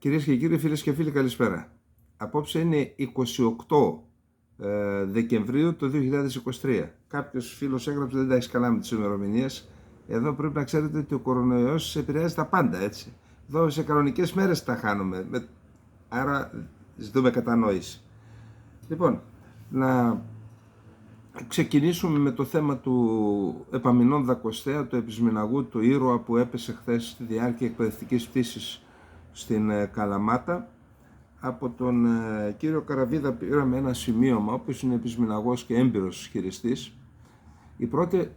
Κυρίες και κύριοι, φίλες και φίλοι, καλησπέρα. Απόψε είναι 28 Δεκεμβρίου του 2023. Κάποιος φίλος έγραψε, δεν τα έχει καλά με τις ημερομηνίες. Εδώ πρέπει να ξέρετε ότι ο κορονοϊός επηρεάζει τα πάντα, έτσι. Εδώ σε κανονικές μέρες τα χάνουμε. Άρα ζητούμε κατανόηση. Λοιπόν, να ξεκινήσουμε με το θέμα του Επαμινών Δακοστέα, του επισμηναγού, του ήρωα που έπεσε χθες στη διάρκεια εκπαιδευτικής πτήσης στην Καλαμάτα. Από τον κύριο Καραβίδα πήραμε ένα σημείωμα, όπως είναι επισμηναγός και έμπειρος χειριστής.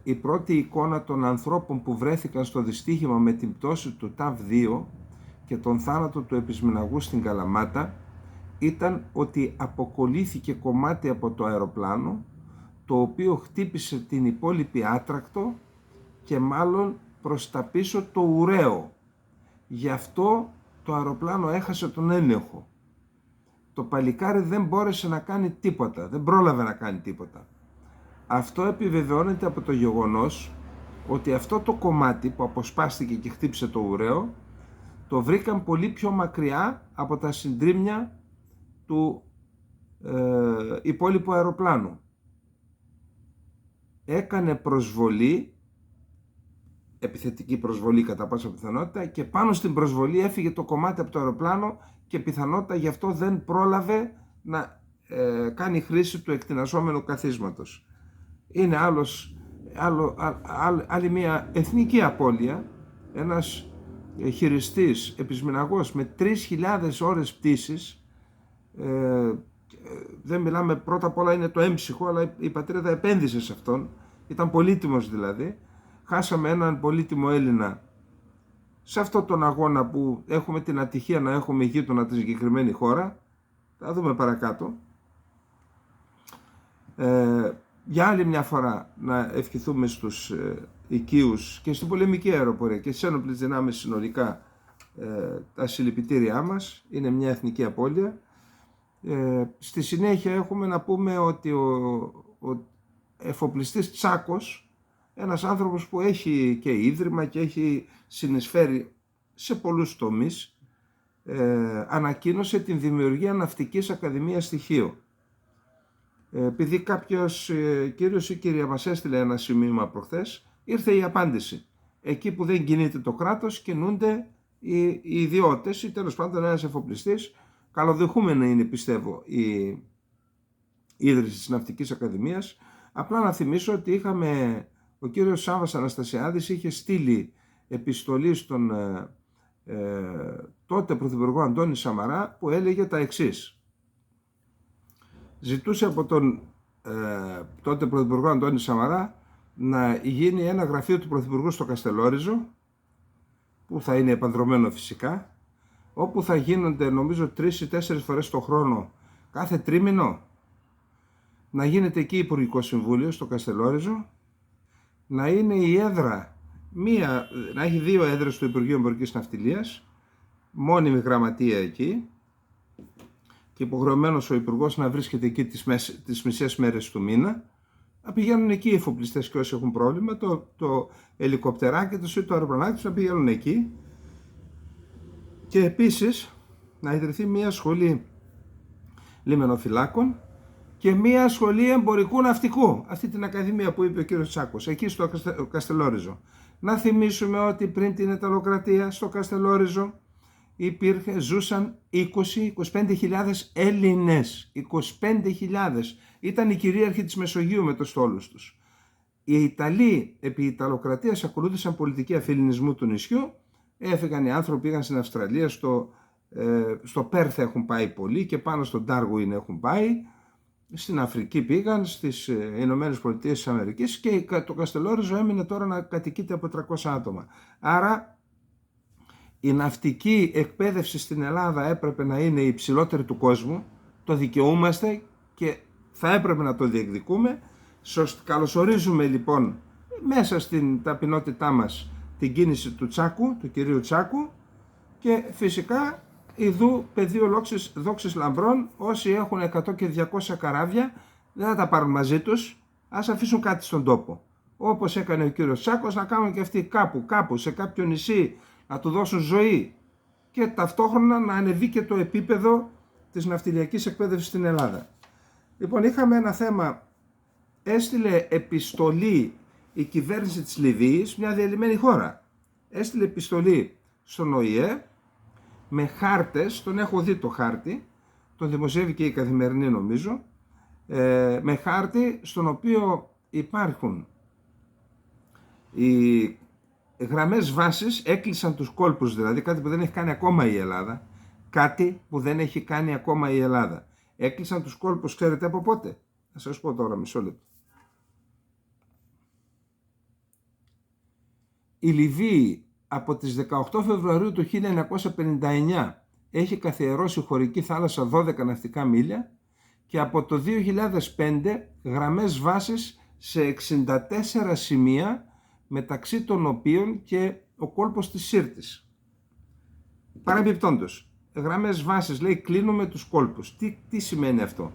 Η πρώτη εικόνα των ανθρώπων που βρέθηκαν στο δυστύχημα με την πτώση του ΤΑΒ-2 και τον θάνατο του επισμηναγού στην Καλαμάτα ήταν ότι αποκολλήθηκε κομμάτι από το αεροπλάνο, το οποίο χτύπησε την υπόλοιπη άτρακτο και μάλλον προς τα πίσω το ουραίο. Γι' αυτό το αεροπλάνο έχασε τον έλεγχο. Το παλικάρι δεν μπόρεσε να κάνει τίποτα, δεν πρόλαβε να κάνει τίποτα. Αυτό επιβεβαιώνεται από το γεγονός ότι αυτό το κομμάτι που αποσπάστηκε και χτύπησε το ουραίο το βρήκαν πολύ πιο μακριά από τα συντρίμμια του υπόλοιπου αεροπλάνου. Έκανε προσβολή, επιθετική προσβολή κατά πάσα πιθανότητα, και πάνω στην προσβολή έφυγε το κομμάτι από το αεροπλάνο και πιθανότητα γι' αυτό δεν πρόλαβε να κάνει χρήση του εκτινασσόμενου καθίσματος. Είναι άλλη μια εθνική απώλεια. Ένας χειριστής, επισμηναγός με 3.000 ώρες πτήσης, δεν μιλάμε, πρώτα απ' όλα είναι το έμψυχο, αλλά η πατρίδα επένδυσε σε αυτόν, ήταν πολύτιμος δηλαδή. Χάσαμε έναν πολύτιμο Έλληνα σε αυτόν τον αγώνα που έχουμε την ατυχία να έχουμε γείτονα τη συγκεκριμένη χώρα. Θα δούμε παρακάτω. Για άλλη μια φορά να ευχηθούμε στους οικείους και στην πολεμική αεροπορία και στις ένοπλες δυνάμεις συνολικά τα συλληπιτήριά μας. Είναι μια εθνική απώλεια. Στη συνέχεια έχουμε να πούμε ότι ο εφοπλιστής Τσάκος, ένας άνθρωπος που έχει και ίδρυμα και έχει συνεισφέρει σε πολλούς τομείς, ανακοίνωσε την δημιουργία Ναυτικής Ακαδημίας Στοιχείου. Επειδή κάποιος κύριος ή κυρία μας έστειλε ένα σημείωμα προχθές, ήρθε η απάντηση. Εκεί που δεν κινείται το κράτος, κινούνται οι ιδιώτες ή τέλος πάντων ένας εφοπλιστής. Καλοδεχούμενη είναι, πιστεύω, η ίδρυση της Ναυτικής Ακαδημίας. Απλά να θυμίσω ότι ο κύριος Σάββας Αναστασιάδης είχε στείλει επιστολή στον τότε Πρωθυπουργό Αντώνη Σαμαρά που έλεγε τα εξής. Ζητούσε από τον τότε Πρωθυπουργό Αντώνη Σαμαρά να γίνει ένα γραφείο του Πρωθυπουργού στο Καστελόριζο, που θα είναι επανδρωμένο φυσικά, όπου θα γίνονται νομίζω 3 ή 4 φορές το χρόνο, κάθε τρίμηνο, να γίνεται εκεί Υπουργικό Συμβούλιο στο Καστελόριζο, να είναι η έδρα, να έχει 2 έδρες του Υπουργείου Εμπορικής Ναυτιλίας, μόνιμη γραμματεία εκεί, και υποχρεωμένος ο Υπουργός να βρίσκεται εκεί τις μισές μέρες του μήνα. Να πηγαίνουν εκεί οι εφοπλιστές και όσοι έχουν πρόβλημα, το ελικοπτεράκι τους ή το αεροπλανάκι τους, να πηγαίνουν εκεί. Και επίσης να ιδρυθεί μια σχολή λιμενοφυλάκων και μια σχολή εμπορικού ναυτικού, αυτή την ακαδημία που είπε ο κύριος Τσάκος, εκεί στο Καστελόριζο. Να θυμίσουμε ότι πριν την Ιταλοκρατία στο Καστελόριζο ζούσαν 20-25.000 Έλληνες. 25.000. Ήταν οι κυρίαρχοι της Μεσογείου με τους στόλους τους. Οι Ιταλοί επί Ιταλοκρατίας ακολούθησαν πολιτική αφιλινισμού του νησιού. Έφυγαν οι άνθρωποι, πήγαν στην Αυστραλία, στο Πέρθ έχουν πάει πολλοί και πάνω στον Ντάργουιν έχουν πάει. Στην Αφρική πήγαν, στις Ηνωμένες Πολιτείες της Αμερικής, και το Καστελόριζο έμεινε τώρα να κατοικείται από 300 άτομα. Άρα η ναυτική εκπαίδευση στην Ελλάδα έπρεπε να είναι η υψηλότερη του κόσμου. Το δικαιούμαστε και θα έπρεπε να το διεκδικούμε. Καλωσορίζουμε λοιπόν μέσα στην ταπεινότητά μας την κίνηση του κυρίου Τσάκου, και φυσικά ιδού πεδίο δόξης λαμπρών. Όσοι έχουν 100 και 200 καράβια δεν θα τα πάρουν μαζί τους, ας αφήσουν κάτι στον τόπο. Όπως έκανε ο κύριος Τσάκος, να κάνουν και αυτοί κάπου σε κάποιο νησί, να του δώσουν ζωή και ταυτόχρονα να ανεβεί και το επίπεδο της ναυτιλιακής εκπαίδευσης στην Ελλάδα. Λοιπόν, είχαμε ένα θέμα, έστειλε επιστολή η κυβέρνηση της Λιβύης, μια διαλυμένη χώρα. Έστειλε επιστολή στον ΟΗΕ με χάρτες, τον έχω δει το χάρτη, τον δημοσιεύει και η Καθημερινή νομίζω, με χάρτη στον οποίο υπάρχουν οι γραμμές βάσης, έκλεισαν τους κόλπους δηλαδή, κάτι που δεν έχει κάνει ακόμα η Ελλάδα, Έκλεισαν τους κόλπους, ξέρετε από πότε? Θα σας πω τώρα, μισό λεπτό. Η Λιβύη από τις 18 Φεβρουαρίου του 1959 έχει καθιερώσει χωρική θάλασσα 12 ναυτικά μίλια και από το 2005 γραμμές βάσης σε 64 σημεία, μεταξύ των οποίων και ο κόλπος της Σύρτης. Παρεμπιπτόντως, γραμμές βάσης, λέει, κλείνουμε τους κόλπους. Τι σημαίνει αυτό?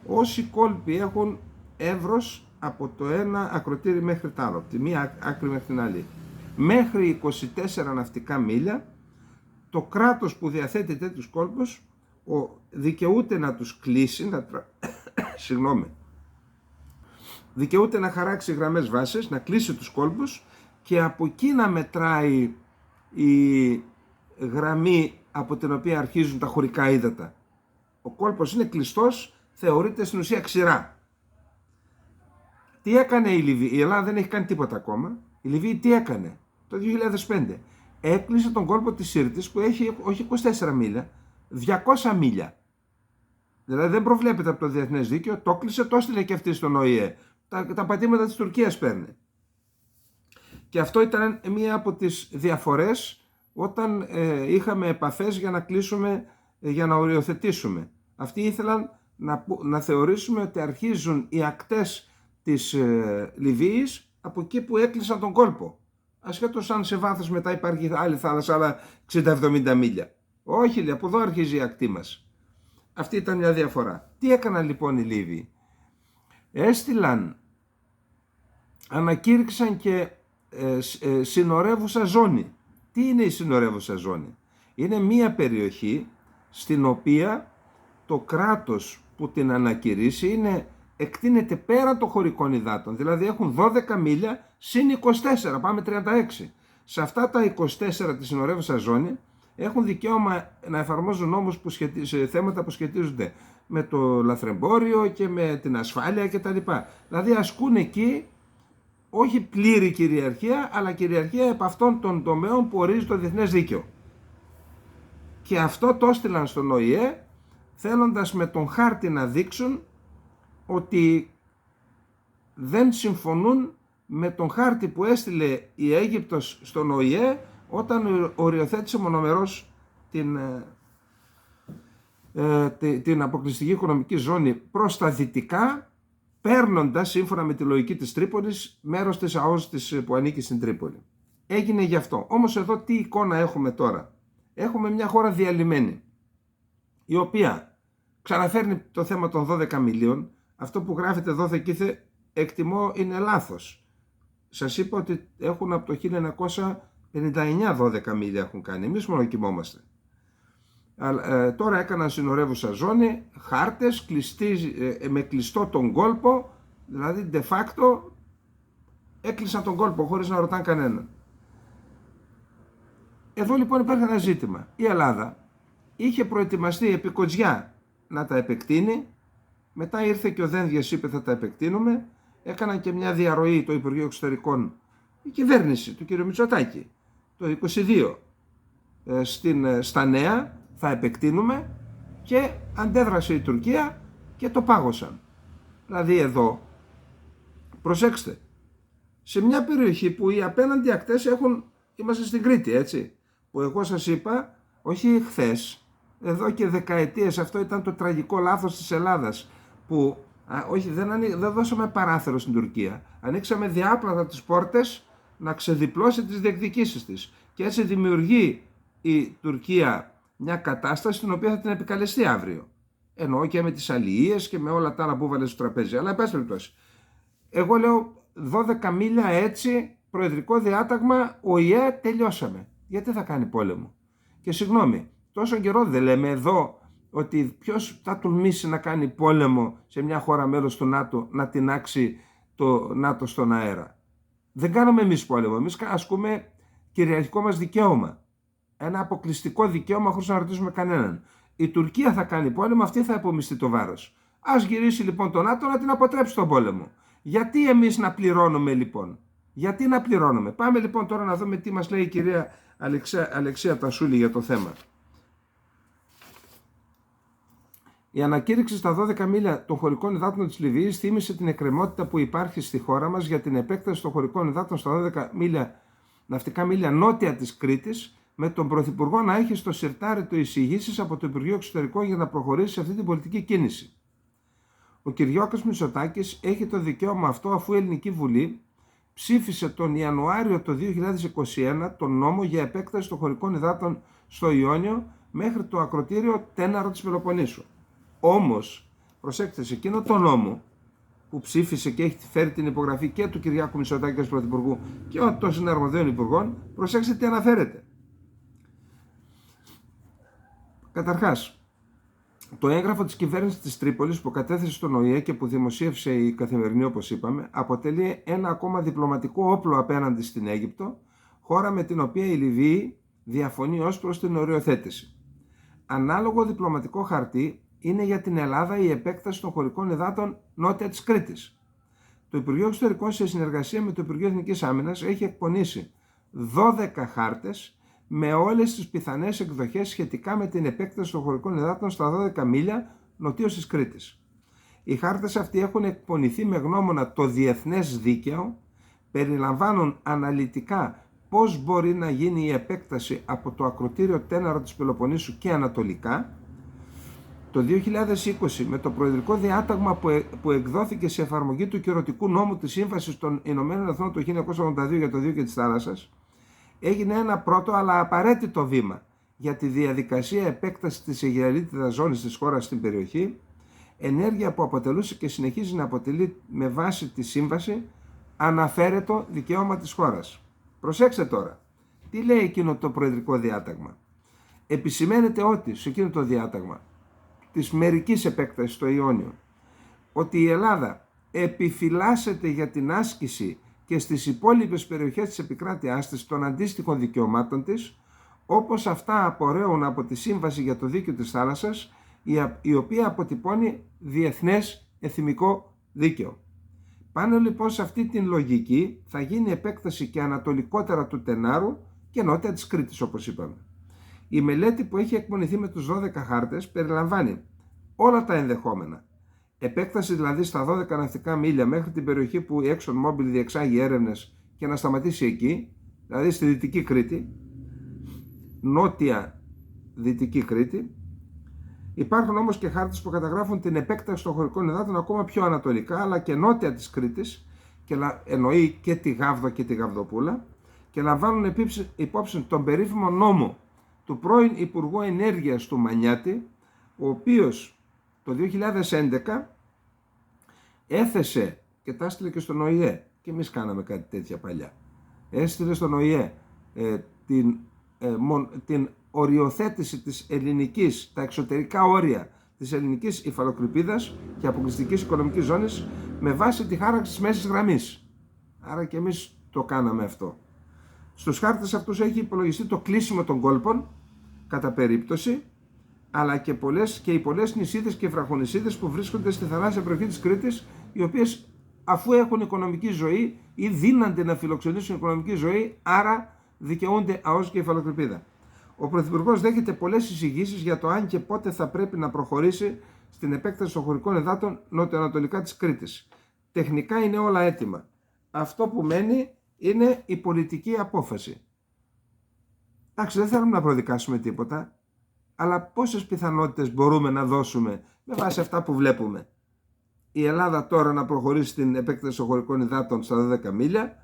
Όσοι κόλποι έχουν εύρος από το ένα ακροτήρι μέχρι το άλλο, από τη μία άκρη μέχρι την άλλη, μέχρι 24 ναυτικά μίλια, το κράτος που διαθέτει τέτοιους κόλπους δικαιούται να τους κλείσει, δικαιούται να χαράξει γραμμές βάσης, να κλείσει τους κόλπους και από εκεί να μετράει η γραμμή από την οποία αρχίζουν τα χωρικά ύδατα. Ο κόλπος είναι κλειστός, θεωρείται στην ουσία ξηρά. Τι έκανε η Λιβύη? Η Ελλάδα δεν έχει κάνει τίποτα ακόμα. Η Λιβύη τι έκανε? Το 2005 έκλεισε τον κόλπο της Σύρτης που έχει όχι 24 μίλια, 200 μίλια. Δηλαδή δεν προβλέπεται από το διεθνές δίκαιο, το έκλεισε, το έστειλε και αυτή στον ΟΗΕ. Τα πατήματα της Τουρκίας παίρνει. Και αυτό ήταν μία από τις διαφορές όταν είχαμε επαφές για να κλείσουμε, για να οριοθετήσουμε. Αυτοί ήθελαν να θεωρήσουμε ότι αρχίζουν οι ακτές της Λιβύης από εκεί που έκλεισαν τον κόλπο. Ασχέτως αν σε βάθος μετά υπάρχει άλλη θάλασσα, άλλα 60-70 μίλια. Όχι, λέει, από εδώ αρχίζει η ακτή μας. Αυτή ήταν μια διαφορά. Τι έκαναν λοιπόν οι Λίβοι? Ανακήρυξαν και συνορεύουσα ζώνη. Τι είναι η συνορεύουσα ζώνη? Είναι μια περιοχή στην οποία το κράτος που την ανακηρύσει εκτείνεται πέρα των χωρικών υδάτων. Δηλαδή έχουν 12 μίλια συν 24, πάμε 36. Σε αυτά τα 24 της συνορεύουσα ζώνη έχουν δικαίωμα να εφαρμόζουν νόμους σε θέματα που σχετίζονται με το λαθρεμπόριο και με την ασφάλεια κτλ. Δηλαδή ασκούν εκεί όχι πλήρη κυριαρχία, αλλά κυριαρχία επ' αυτών των τομέων που ορίζει το διεθνές δίκαιο. Και αυτό το έστειλαν στον ΟΗΕ, θέλοντας με τον χάρτη να δείξουν ότι δεν συμφωνούν με τον χάρτη που έστειλε η Αίγυπτος στον ΟΗΕ όταν οριοθέτησε μονομερώς την αποκλειστική οικονομική ζώνη προς τα δυτικά, παίρνοντας σύμφωνα με τη λογική της Τρίπολης μέρος της ΑΟΣ που ανήκει στην Τρίπολη. Έγινε γι' αυτό. Όμως εδώ τι εικόνα έχουμε τώρα? Έχουμε μια χώρα διαλυμένη, η οποία ξαναφέρνει το θέμα των 12 μιλίων. Αυτό που γράφεται εδώ θεκήθε εκτιμώ είναι λάθος. Σας είπα ότι έχουν από το 1959 12 μίλια έχουν κάνει. Εμείς μόνο κοιμόμαστε. Τώρα έκαναν συνορεύουσα ζώνη, χάρτες, με κλειστό τον κόλπο, δηλαδή de facto έκλεισαν τον κόλπο χωρίς να ρωτάνε κανέναν. Εδώ λοιπόν υπάρχει ένα ζήτημα. Η Ελλάδα είχε προετοιμαστεί επί κοτζιά να τα επεκτείνει, μετά ήρθε και ο Δένδιας είπε θα τα επεκτείνουμε, έκαναν και μια διαρροή το Υπουργείο Εξωτερικών, η κυβέρνηση του κ. Μητσοτάκη, το 22 στα νέα, θα επεκτείνουμε, και αντέδρασε η Τουρκία και το πάγωσαν. Δηλαδή εδώ, προσέξτε, σε μια περιοχή που οι απέναντι ακτές είμαστε στην Κρήτη, έτσι, που εγώ σας είπα, όχι χθες, εδώ και δεκαετίες, αυτό ήταν το τραγικό λάθος της Ελλάδας, που δεν δώσαμε παράθυρο στην Τουρκία, ανοίξαμε διάπλατα τις πόρτες να ξεδιπλώσει τις διεκδικήσεις της, και έτσι δημιουργεί η Τουρκία μια κατάσταση στην οποία θα την επικαλεστεί αύριο. Εννοώ και με τις αλληλείες και με όλα τα άλλα που βάλε στο τραπέζι. Αλλά εν πάση περιπτώσει, εγώ λέω 12 μίλια έτσι, προεδρικό διάταγμα, ΟΗΕ, τελειώσαμε. Γιατί θα κάνει πόλεμο? Και συγγνώμη, τόσο καιρό δεν λέμε εδώ ότι ποιος θα τολμήσει να κάνει πόλεμο σε μια χώρα μέλος του ΝΑΤΟ να τινάξει το ΝΑΤΟ στον αέρα? Δεν κάνουμε εμείς πόλεμο, εμείς ασκούμε κυριαρχικό μας δικαίωμα. Ένα αποκλειστικό δικαίωμα χωρίς να ρωτήσουμε κανέναν. Η Τουρκία θα κάνει πόλεμο, αυτή θα υπομειστεί το βάρος. Ας γυρίσει λοιπόν το ΝΑΤΟ να την αποτρέψει τον πόλεμο. Γιατί εμείς να πληρώνουμε λοιπόν? Γιατί να πληρώνουμε? Πάμε λοιπόν τώρα να δούμε τι μας λέει η κυρία Αλεξία Τασούλη για το θέμα. Η ανακήρυξη στα 12 μίλια των χωρικών υδάτων της Λιβύης θύμισε την εκκρεμότητα που υπάρχει στη χώρα μας για την επέκταση των χωρικών υδάτων στα 12 ναυτικά μίλια νότια της Κρήτης, με τον Πρωθυπουργό να έχει στο σιρτάρι του εισηγήσεις από το Υπουργείο Εξωτερικών για να προχωρήσει σε αυτή την πολιτική κίνηση. Ο Κυριάκος Μητσοτάκης έχει το δικαίωμα αυτό, αφού η Ελληνική Βουλή ψήφισε τον Ιανουάριο του 2021 τον νόμο για επέκταση των χωρικών υδάτων στο Ιόνιο μέχρι το ακροτήριο Τέναρο της Πελοποννήσου. Όμως, προσέξτε, σε εκείνο το νόμο που ψήφισε και έχει φέρει την υπογραφή και του Κυριάκου Μητσοτάκη ως Πρωθυπουργού και των συναρμοδίων υπουργών, προσέξτε τι αναφέρεται. Καταρχάς, το έγγραφο της κυβέρνησης της Τρίπολης που κατέθεσε στον ΟΗΕ και που δημοσίευσε η Καθημερινή, όπως είπαμε, αποτελεί ένα ακόμα διπλωματικό όπλο απέναντι στην Αίγυπτο, χώρα με την οποία η Λιβύη διαφωνεί ως προς την οριοθέτηση. Ανάλογο διπλωματικό χαρτί είναι για την Ελλάδα η επέκταση των χωρικών υδάτων νότια της Κρήτης. Το Υπουργείο Εξωτερικών, σε συνεργασία με το Υπουργείο Εθνικής Άμυνας, έχει εκπονήσει 12 χάρτες με όλες τις πιθανές εκδοχές σχετικά με την επέκταση των χωρικών υδάτων στα 12 μίλια νοτίως της Κρήτης. Οι χάρτες αυτοί έχουν εκπονηθεί με γνώμονα το διεθνές δίκαιο, περιλαμβάνουν αναλυτικά πώς μπορεί να γίνει η επέκταση από το ακροτήριο Τέναρο της Πελοποννήσου και ανατολικά. Το 2020, με το προεδρικό διάταγμα που εκδόθηκε σε εφαρμογή του κυρωτικού νόμου της Σύμβασης των Ηνωμένων Εθνών το 1982 για το δίκαιο της θάλασσας, έγινε ένα πρώτο αλλά απαραίτητο βήμα για τη διαδικασία επέκτασης της αιγιαλίτιδας ζώνης της χώρας στην περιοχή, ενέργεια που αποτελούσε και συνεχίζει να αποτελεί με βάση τη σύμβαση αναφέρετο δικαίωμα της χώρας. Προσέξτε τώρα, τι λέει εκείνο το προεδρικό διάταγμα? Επισημαίνεται ότι σε εκείνο το διάταγμα της μερικής επέκτασης στο Ιόνιο, ότι η Ελλάδα επιφυλάσσεται για την άσκηση και στις υπόλοιπες περιοχές της επικράτειάς της των αντίστοιχων δικαιωμάτων της, όπως αυτά απορρέουν από τη Σύμβαση για το Δίκαιο της Θάλασσας, η οποία αποτυπώνει διεθνές εθνικό δίκαιο. Πάνω λοιπόν σε αυτή την λογική θα γίνει επέκταση και ανατολικότερα του Τενάρου και νότια της Κρήτης, όπως είπαμε. Η μελέτη που έχει εκπονηθεί με τους 12 χάρτες περιλαμβάνει όλα τα ενδεχόμενα. Επέκταση δηλαδή στα 12 ναυτικά μίλια μέχρι την περιοχή που η ExxonMobil διεξάγει έρευνες και να σταματήσει εκεί, δηλαδή στη Δυτική Κρήτη, νότια Δυτική Κρήτη. Υπάρχουν όμως και χάρτες που καταγράφουν την επέκταση των χωρικών υδάτων ακόμα πιο ανατολικά, αλλά και νότια της Κρήτης, και εννοεί και τη Γάβδο και τη Γαβδοπούλα, και λαμβάνουν υπόψη τον περίφημο νόμο του πρώην Υπουργού Ενέργειας του Μανιάτη, ο οποίος το 2011 έθεσε και τα έστειλε και στον ΟΗΕ, και εμείς κάναμε κάτι τέτοια παλιά, έστειλε στον ΟΗΕ την οριοθέτηση της ελληνικής, τα εξωτερικά όρια της ελληνικής υφαλοκρηπίδας και αποκλειστικής οικονομικής ζώνης με βάση τη χάραξη της μέσης γραμμής. Άρα και εμείς το κάναμε αυτό. Στους χάρτες αυτούς έχει υπολογιστεί το κλείσιμο των κόλπων κατά περίπτωση, αλλά και οι πολλές νησίδες και βραχονησίδες που βρίσκονται στη θαλάσσια περιοχή της Κρήτης, οι οποίες αφού έχουν οικονομική ζωή ή δύνανται να φιλοξενήσουν οικονομική ζωή, άρα δικαιούνται ΑΟΣ και υφαλοκρηπίδα. Ο Πρωθυπουργός δέχεται πολλές εισηγήσεις για το αν και πότε θα πρέπει να προχωρήσει στην επέκταση των χωρικών υδάτων νοτιοανατολικά της Κρήτης. Τεχνικά είναι όλα έτοιμα. Αυτό που μένει είναι η πολιτική απόφαση. Εντάξει, δεν θέλουμε να προδικάσουμε τίποτα, αλλά πόσες πιθανότητες μπορούμε να δώσουμε με βάση αυτά που βλέπουμε? Η Ελλάδα τώρα να προχωρήσει στην επέκταση των χωρικών υδάτων στα 12 μίλια,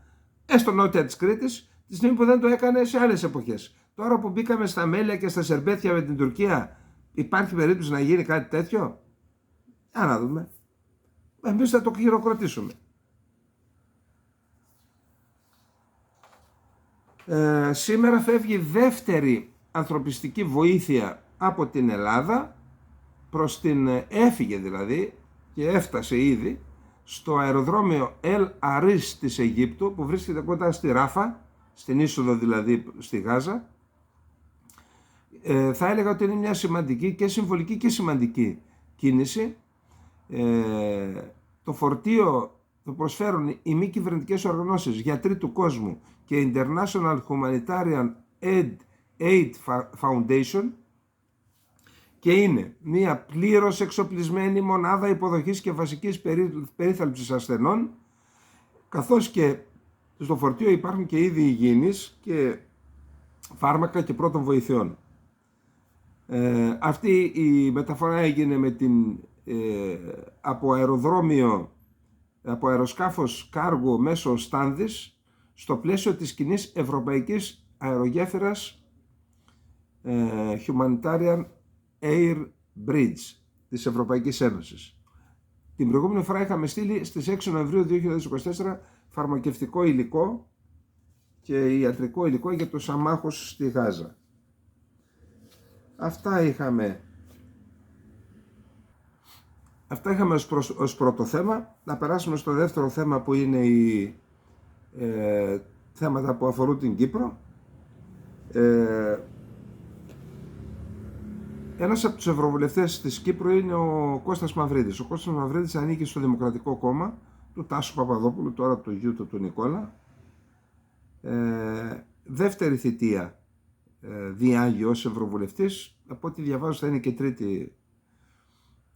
έστω νότια της Κρήτης, τη στιγμή που δεν το έκανε σε άλλες εποχές. Τώρα που μπήκαμε στα μέλια και στα σερμπέτια με την Τουρκία, υπάρχει περίπτωση να γίνει κάτι τέτοιο? Για να δούμε. Εμείς θα το χειροκροτήσουμε. Σήμερα φεύγει δεύτερη ανθρωπιστική βοήθεια από την Ελλάδα έφυγε δηλαδή και έφτασε ήδη στο αεροδρόμιο El Arish της Αιγύπτου, που βρίσκεται κοντά στη Ράφα, στην είσοδο δηλαδή στη Γάζα. Θα έλεγα ότι είναι μια σημαντική και συμβολική και σημαντική κίνηση. Το φορτίο το προσφέρουν οι μη κυβερνητικές οργανώσεις Γιατροί του Κόσμου και International Humanitarian Aid Foundation και είναι μια πλήρως εξοπλισμένη μονάδα υποδοχής και βασικής περίθαλψης ασθενών, καθώς και στο φορτίο υπάρχουν και είδη υγιεινής και φάρμακα και πρώτων βοηθειών. Αυτή η μεταφορά έγινε από αεροσκάφος κάργο μέσω Στάνδης στο πλαίσιο της κοινής ευρωπαϊκής αερογέφυρας Humanitarian Air Bridge της Ευρωπαϊκής Ένωσης. Την προηγούμενη φορά είχαμε στείλει στις 6 Νοεμβρίου 2024 φαρμακευτικό υλικό και ιατρικό υλικό για τους αμάχους στη Γάζα. Αυτά είχαμε ως πρώτο θέμα. Να περάσουμε στο δεύτερο θέμα, που είναι οι θέματα που αφορούν την Κύπρο. Ένας από τους ευρωβουλευτές της Κύπρου είναι ο Κώστας Μαυρίδης. Ο Κώστας Μαυρίδης ανήκει στο Δημοκρατικό Κόμμα του Τάσου Παπαδόπουλου, τώρα του γιου του Νικόλα. Δεύτερη θητεία διάγει ως ευρωβουλευτής, από ό,τι διαβάζω θα είναι και τρίτη.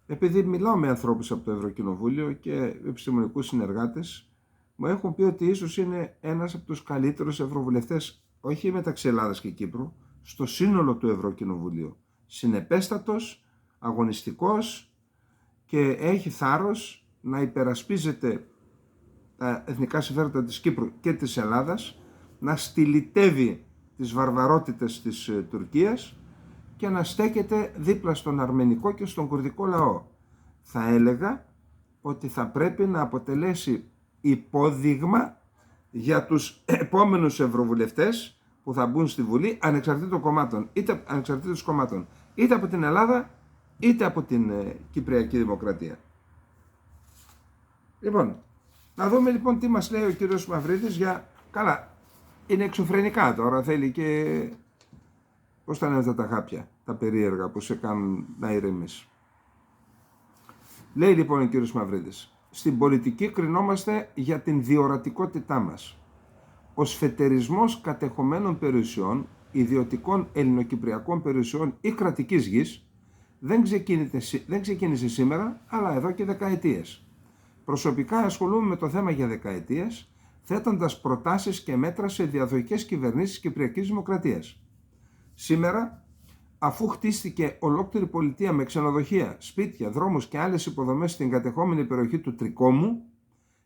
Επειδή μιλάω με ανθρώπους από το Ευρωκοινοβούλιο και επιστημονικούς συνεργάτες, μου έχουν πει ότι ίσως είναι ένας από τους καλύτερους ευρωβουλευτές, όχι μεταξύ Ελλάδας και Κύπρου, στο σύνολο του Ευρωκοινοβουλίου. Συνεπέστατος, αγωνιστικός και έχει θάρρος να υπερασπίζεται τα εθνικά συμφέροντα της Κύπρου και της Ελλάδας, να στυλιτεύει τις βαρβαρότητες της Τουρκίας και να στέκεται δίπλα στον αρμενικό και στον κουρδικό λαό. Θα έλεγα ότι θα πρέπει να αποτελέσει υπόδειγμα για τους επόμενους ευρωβουλευτές που θα μπουν στη Βουλή, ανεξαρτήτως κομμάτων, είτε από την Ελλάδα είτε από την Κυπριακή Δημοκρατία. Λοιπόν, να δούμε λοιπόν τι μας λέει ο κύριος Μαυρίδης Καλά, είναι εξωφρενικά τώρα, θέλει και... Πώς τα λένε αυτά τα χάπια, τα περίεργα που σε κάνουν να ηρεμείς. Λέει λοιπόν ο κύριος Μαυρίδης: στην πολιτική κρινόμαστε για την διορατικότητά μας. Ο σφετερισμός κατεχομένων περιουσιών, ιδιωτικών ελληνοκυπριακών περιουσιών ή κρατικής γης δεν ξεκίνησε σήμερα, αλλά εδώ και δεκαετίες. Προσωπικά ασχολούμαι με το θέμα για δεκαετίες, θέτοντας προτάσεις και μέτρα σε διαδοχικές κυβερνήσεις Κυπριακής Δημοκρατίας. Σήμερα, αφού χτίστηκε ολόκληρη πολιτεία με ξενοδοχεία, σπίτια, δρόμους και άλλες υποδομές στην κατεχόμενη περιοχή του Τρικόμου,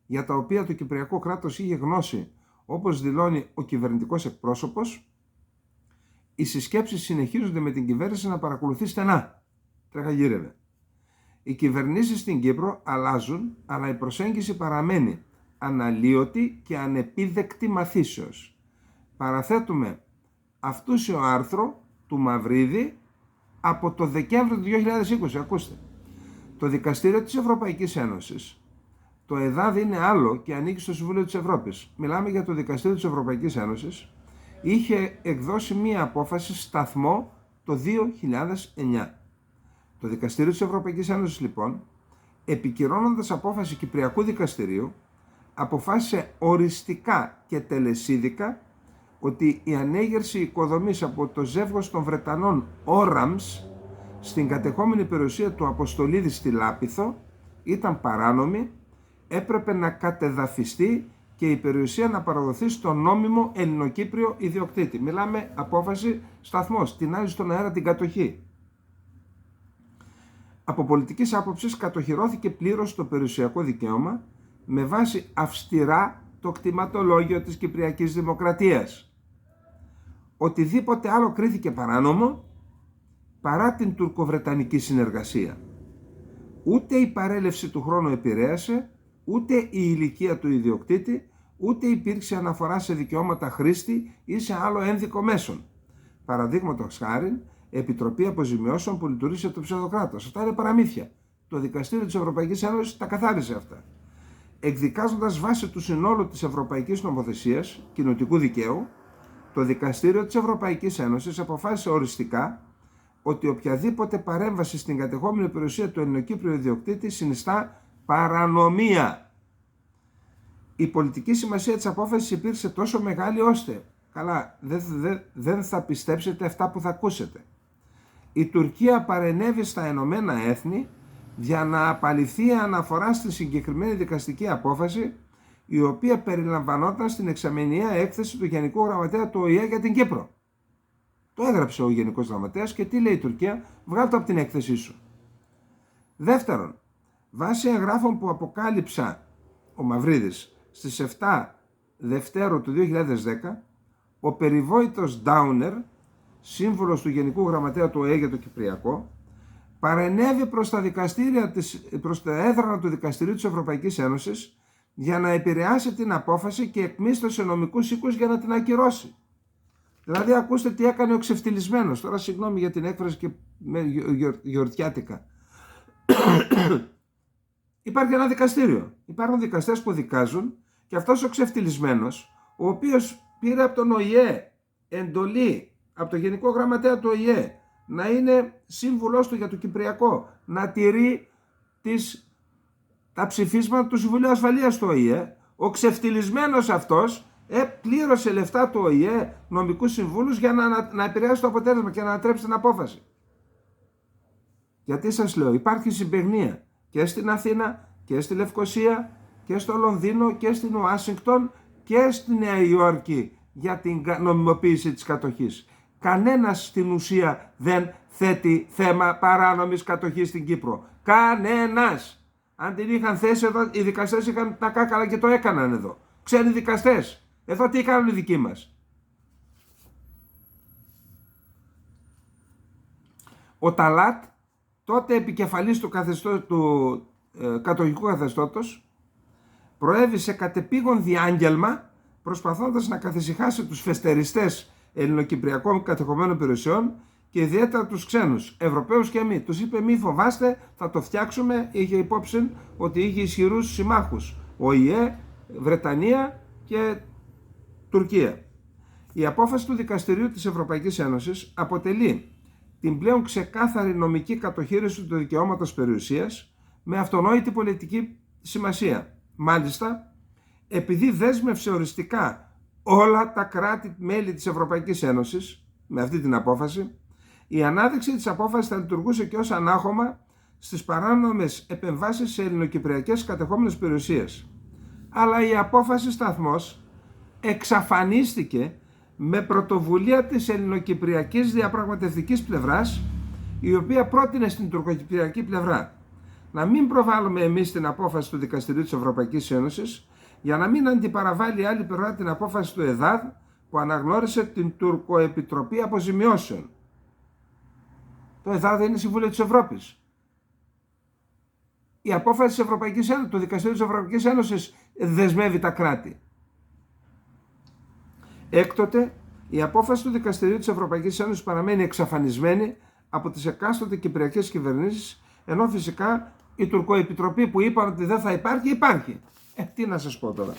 για τα οποία το Κυπριακό κράτος είχε γνώση, όπως δηλώνει ο κυβερνητικός εκπρόσωπος, οι συσκέψεις συνεχίζονται με την κυβέρνηση να παρακολουθεί στενά. Τρεχαγύρευε. Οι κυβερνήσεις στην Κύπρο αλλάζουν, αλλά η προσέγγιση παραμένει αναλύωτη και ανεπίδεκτη μαθήσεως. Παραθέτουμε αυτούσιο άρθρο του Μαυρίδη από το Δεκέμβριο του 2020. Ακούστε. Το Δικαστήριο της Ευρωπαϊκής Ένωσης, το ΕΔΑΔ είναι άλλο και ανήκει στο Συμβούλιο της Ευρώπης. Μιλάμε για το Δικαστήριο της Ευρωπαϊκής Ένωσης. Είχε εκδώσει μία απόφαση σταθμό το 2009. Το Δικαστήριο της Ευρωπαϊκής Ένωσης λοιπόν, επικυρώνοντας απόφαση Κυπριακού Δικαστηρίου, αποφάσισε οριστικά και τελεσίδικα ότι η ανέγερση οικοδομής από το ζεύγος των Βρετανών Όραμς στην κατεχόμενη περιουσία του Αποστολίδη στη Λάπιθο ήταν παράνομη, έπρεπε να κατεδαφιστεί και η περιουσία να παραδοθεί στον νόμιμο Ελληνοκύπριο ιδιοκτήτη. Μιλάμε απόφαση σταθμός, τεινάζει στον αέρα την κατοχή. Από πολιτικής άποψης κατοχυρώθηκε πλήρως το περιουσιακό δικαίωμα με βάση αυστηρά το κτηματολόγιο της Κυπριακής Δημοκρατίας. Οτιδήποτε άλλο κρίθηκε παράνομο παρά την τουρκοβρετανική συνεργασία. Ούτε η παρέλευση του χρόνου επηρέασε, ούτε η ηλικία του ιδιοκτήτη, ούτε υπήρξε αναφορά σε δικαιώματα χρήστη ή σε άλλο ένδικο μέσον. Παραδείγματος χάριν, Επιτροπή Αποζημιώσεων που λειτουργήσε το ψευδοκράτος. Αυτά είναι παραμύθια. Το Δικαστήριο της Ευρωπαϊκής Ένωσης τα καθάρισε αυτά. Εκδικάζοντας βάσει του συνόλου της Ευρωπαϊκής Νομοθεσίας, κοινοτικού δικαίου, το Δικαστήριο της Ευρωπαϊκής Ένωσης αποφάσισε οριστικά ότι οποιαδήποτε παρέμβαση στην κατεχόμενη περιουσία του Ελληνοκύπριου ιδιοκτήτη συνιστά παρανομία. Η πολιτική σημασία της απόφασης υπήρξε τόσο μεγάλη ώστε, καλά, δεν θα πιστέψετε αυτά που θα ακούσετε. Η Τουρκία παρενέβη στα Ηνωμένα Έθνη για να απαλληφθεί αναφορά στη συγκεκριμένη δικαστική απόφαση, η οποία περιλαμβανόταν στην εξαμηνιαία έκθεση του Γενικού Γραμματέα του ΟΗΕ για την Κύπρο. Το έγραψε ο Γενικός Γραμματέας και τι λέει η Τουρκία? Βγάλ' το από την έκθεσή σου. Δεύτερον, βάσει εγγράφων που αποκάλυψα ο Μαυρίδης στις 7 Δευτέρου του 2010, ο περιβόητος Ντάουνερ, σύμβουλος του Γενικού Γραμματέα του ΟΗΕ για το Κυπριακό, παρενέβη προς τα έδρανα του Δικαστηρίου της Ευρωπαϊκής Ένωσης για να επηρεάσει την απόφαση και εκμίσθωσε νομικούς οίκους για να την ακυρώσει. Δηλαδή ακούστε τι έκανε ο ξεφτυλισμένος. Τώρα συγγνώμη για την έκφραση και γιορτιάτικα. Υπάρχει ένα δικαστήριο. Υπάρχουν δικαστές που δικάζουν και αυτός ο ξεφτυλισμένος, ο οποίος πήρε από τον ΟΗΕ εντολή, από το Γενικό Γραμματέα του ΟΗΕ, να είναι σύμβουλός του για το Κυπριακό, να τηρεί τα ψηφίσματα του Συμβουλίου Ασφαλείας του ΟΗΕ, ο ξεφτυλισμένος αυτός πλήρωσε λεφτά του ΟΗΕ, νομικούς συμβούλους, για να επηρεάσει το αποτέλεσμα και να ανατρέψει την απόφαση. Γιατί σας λέω, υπάρχει συμπαιγνία και στην Αθήνα και στη Λευκοσία και στο Λονδίνο και στην Ουάσιγκτον και στη Νέα Υόρκη για την νομιμοποίηση της κατοχής. Κανένας στην ουσία δεν θέτει θέμα παράνομης κατοχής στην Κύπρο. Κανένας. Αν την είχαν θέσει εδώ, οι δικαστές είχαν τα κάκαλα και το έκαναν εδώ. Ξένοι δικαστές. Εδώ τι κάνουν οι δικοί μας? Ο Ταλάτ, τότε επικεφαλής του κατοχικού καθεστώτος, προέβη σε κατεπήγον διάγγελμα προσπαθώντας να καθησυχάσει τους φεστεριστές ελληνοκυπριακών κατεχομένων περιουσιών και ιδιαίτερα τους ξένους, Ευρωπαίους και εμείς. Τους είπε μη φοβάστε, θα το φτιάξουμε. Είχε υπόψη ότι είχε ισχυρούς συμμάχους, ΟΗΕ, Βρετανία και Τουρκία. Η απόφαση του Δικαστηρίου της Ευρωπαϊκής Ένωσης αποτελεί την πλέον ξεκάθαρη νομική κατοχήρωση του δικαιώματος περιουσίας με αυτονόητη πολιτική σημασία. Μάλιστα, επειδή δέσμευσε οριστικά όλα τα κράτη-μέλη της Ευρωπαϊκής Ένωσης με αυτή την απόφαση, η ανάδειξη της απόφασης θα λειτουργούσε και ως ανάχωμα στις παράνομες επεμβάσεις σε ελληνοκυπριακές κατεχόμενες περιουσίες. Αλλά η απόφαση σταθμός εξαφανίστηκε με πρωτοβουλία της ελληνοκυπριακής διαπραγματευτικής πλευράς, η οποία πρότεινε στην τουρκοκυπριακή πλευρά να μην προβάλλουμε εμείς την απόφαση του Δικαστηρίου της Ευρωπαϊκής Ένωσης, για να μην αντιπαραβάλει άλλη πλευρά την απόφαση του ΕΔΑΔ που αναγνώρισε την Τουρκοεπιτροπή Αποζημιώσεων. Το ΕΔΑΔ είναι Συμβούλιο της Ευρώπης. Η απόφαση της Ευρωπαϊκής Ένωσης, του Δικαστηρίου της Ευρωπαϊκής Ένωσης δεσμεύει τα κράτη. Έκτοτε, η απόφαση του Δικαστηρίου της Ευρωπαϊκής Ένωσης παραμένει εξαφανισμένη από τις εκάστοτε κυπριακές κυβερνήσεις, ενώ φυσικά η Τουρκοεπιτροπή που είπαν ότι δεν θα υπάρχει, υπάρχει. Τι να σας πω τώρα.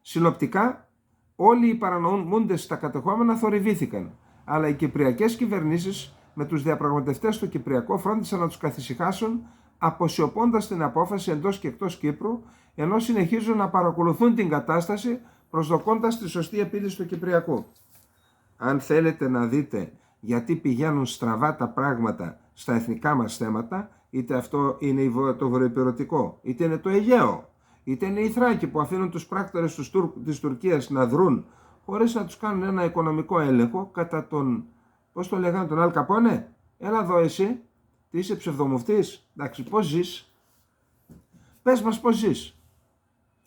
Συνοπτικά, όλοι οι παρανοούμοντες στα κατεχόμενα θορυβήθηκαν, αλλά οι κυπριακές κυβερνήσεις με τους διαπραγματευτές στο Κυπριακό φρόντισαν να τους καθησυχάσουν, αποσιωπώντας την απόφαση εντός και εκτός Κύπρου, ενώ συνεχίζουν να παρακολουθούν την κατάσταση, προσδοκώντας τη σωστή επίλυση του Κυπριακού. Αν θέλετε να δείτε γιατί πηγαίνουν στραβά τα πράγματα στα εθνικά μας θέματα, είτε αυτό είναι το βορειοϊπειρωτικό, είτε είναι το Αιγαίο, είτε είναι οι Θράκοι που αφήνουν τους πράκτορες της Τουρκίας να δρουν χωρίς να τους κάνουν ένα οικονομικό έλεγχο κατά τον, πώς το λέγανε, τον Αλ Καπόνε. Έλα εδώ εσύ, τι είσαι ψευδομουφτής, εντάξει, πώς ζεις, πες μας πώς ζεις.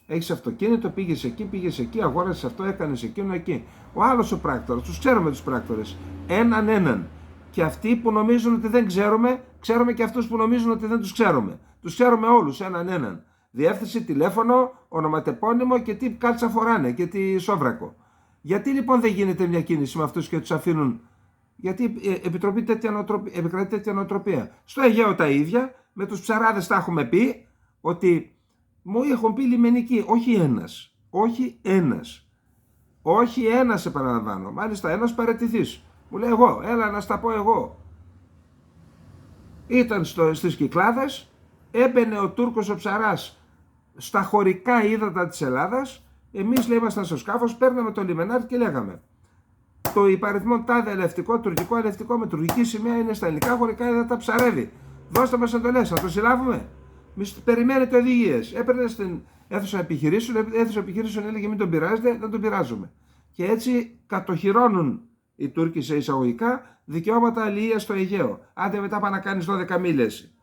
Έχεις αυτοκίνητο, πήγες εκεί, αγόρασες αυτό, έκανες εκείνο εκεί. Ο άλλος ο πράκτορας, τους ξέρουμε τους πράκτορες, έναν. Και αυτοί που νομίζουν ότι δεν ξέρουμε, ξέρουμε και αυτούς που νομίζουν ότι δεν τους ξέρουμε. Τους ξέρουμε όλους, έναν. Διεύθυνση, τηλέφωνο, ονοματεπώνυμο και τι κάλτσα φοράνε και τι σόβρακο. Γιατί λοιπόν δεν γίνεται μια κίνηση με αυτούς και τους αφήνουν? Γιατί επικρατεί τέτοια νοοτροπία. Στο Αιγαίο τα ίδια, με τους ψαράδες τα έχουμε πει, ότι μου έχουν πει λιμενικοί, όχι ένας, όχι ένας. Όχι ένας, επαναλαμβάνω. Μάλιστα ένας παραιτηθής. Μου λέει εγώ, έλα να στα πω εγώ. Ήταν στις Κυκλάδες, έμπαινε ο Τούρκος ο ψαράς στα χωρικά ύδατα της Ελλάδας. Εμείς λέει ήμασταν στο σκάφος, παίρναμε το λιμενάρι και λέγαμε το υπαριθμό τάδε ελευτικό, τουρκικό ελευτικό με τουρκική σημαία είναι στα ελληνικά χωρικά ύδατα, ψαρεύει. Δώστε μας εντολές, να το συλλάβουμε. Περιμένετε οδηγίες. Έπαιρνε στην αίθουσα επιχειρήσεων, η αίθουσα επιχειρήσεων έλεγε μην τον πειράζετε, δεν τον πειράζουμε. Και έτσι κατοχυρώνουν οι Τούρκοι σε εισαγωγικά δικαιώματα αλληλείας στο Αιγαίο. Άντε μετά πάει να κάνεις 12 μίλες.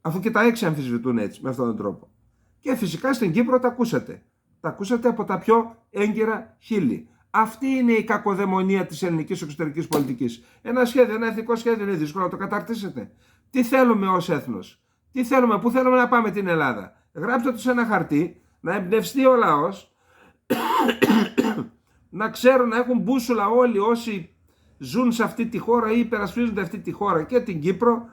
Αφού και τα 6 αμφισβητούν έτσι, με αυτόν τον τρόπο. Και φυσικά στην Κύπρο τα ακούσατε. Τα ακούσατε από τα πιο έγκυρα χείλη. Αυτή είναι η κακοδαιμονία της ελληνικής εξωτερικής πολιτικής. Ένα σχέδιο, ένα εθνικό σχέδιο είναι δύσκολο να το καταρτήσετε. Τι θέλουμε ως έθνος? Τι θέλουμε, πού θέλουμε να πάμε την Ελλάδα? Γράψτε το σε ένα χαρτί, να εμπνευστεί ο λαός, να ξέρουν, να έχουν μπούσουλα όλοι όσοι ζουν σε αυτή τη χώρα ή υπερασπίζονται αυτή τη χώρα και την Κύπρο,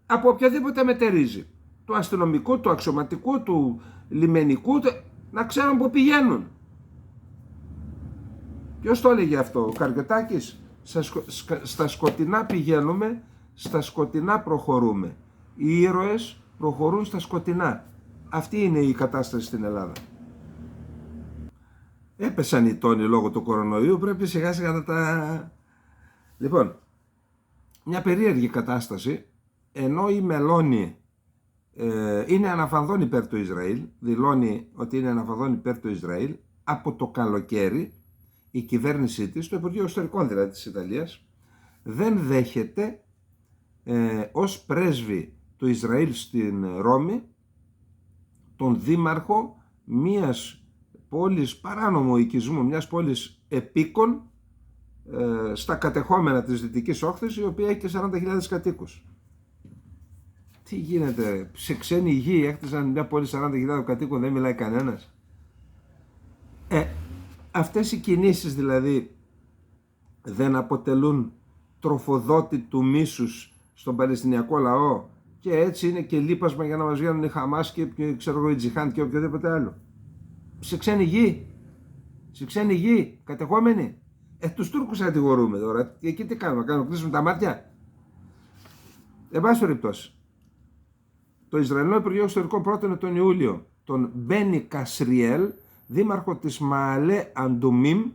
από οποιαδήποτε μετερίζει. Του αστυνομικού, του αξιωματικού, του λιμενικού, να ξέρουν που πηγαίνουν. Ποιος το έλεγε αυτό? Ο Καριωτάκης? Στα σκοτεινά πηγαίνουμε, στα σκοτεινά προχωρούμε. Οι ήρωες προχωρούν στα σκοτεινά. Αυτή είναι η κατάσταση στην Ελλάδα. Έπεσαν οι τόνοι λόγω του κορονοϊού, πρέπει σιγά σιγά να τα... Λοιπόν, μια περίεργη κατάσταση, ενώ η Μελώνη είναι αναφανδόν υπέρ του Ισραήλ, δηλώνει ότι είναι αναφανδόν υπέρ του Ισραήλ, από το καλοκαίρι η κυβέρνησή της, το Υπουργείο Εξωτερικών δηλαδή της Ιταλίας, δεν δέχεται ως πρέσβη του Ισραήλ στην Ρώμη τον δήμαρχο μιας πόλης παράνομου οικισμού, μιας πόλης επίκων στα κατεχόμενα της Δυτικής Όχθης, η οποία έχει και 40.000 κατοίκους. Τι γίνεται, σε ξένη γη έχτισαν μια πόλη 40.000 κατοίκων, δεν μιλάει κανένας? Αυτές οι κινήσεις δηλαδή δεν αποτελούν τροφοδότη του μίσους στον Παλαιστινιακό λαό, και έτσι είναι και λείπασμα για να μας βγαίνουν οι Χαμάς και ξέρω εγώ οι Τζιχάντ και οποιοδήποτε άλλο? Σε ξένη γη, σε ξένη γη, κατεχόμενοι. Τους Τούρκους κατηγορούμε τώρα. Εκεί τι κάνουμε, κλείσουμε τα μάτια? Εν πάση περιπτώσει, το Ισραηλινό Υπουργείο Εξωτερικών πρότεινε τον Ιούλιο τον Μπένι Κασριέλ, δήμαρχο της Μααλέ Αντουμίμ,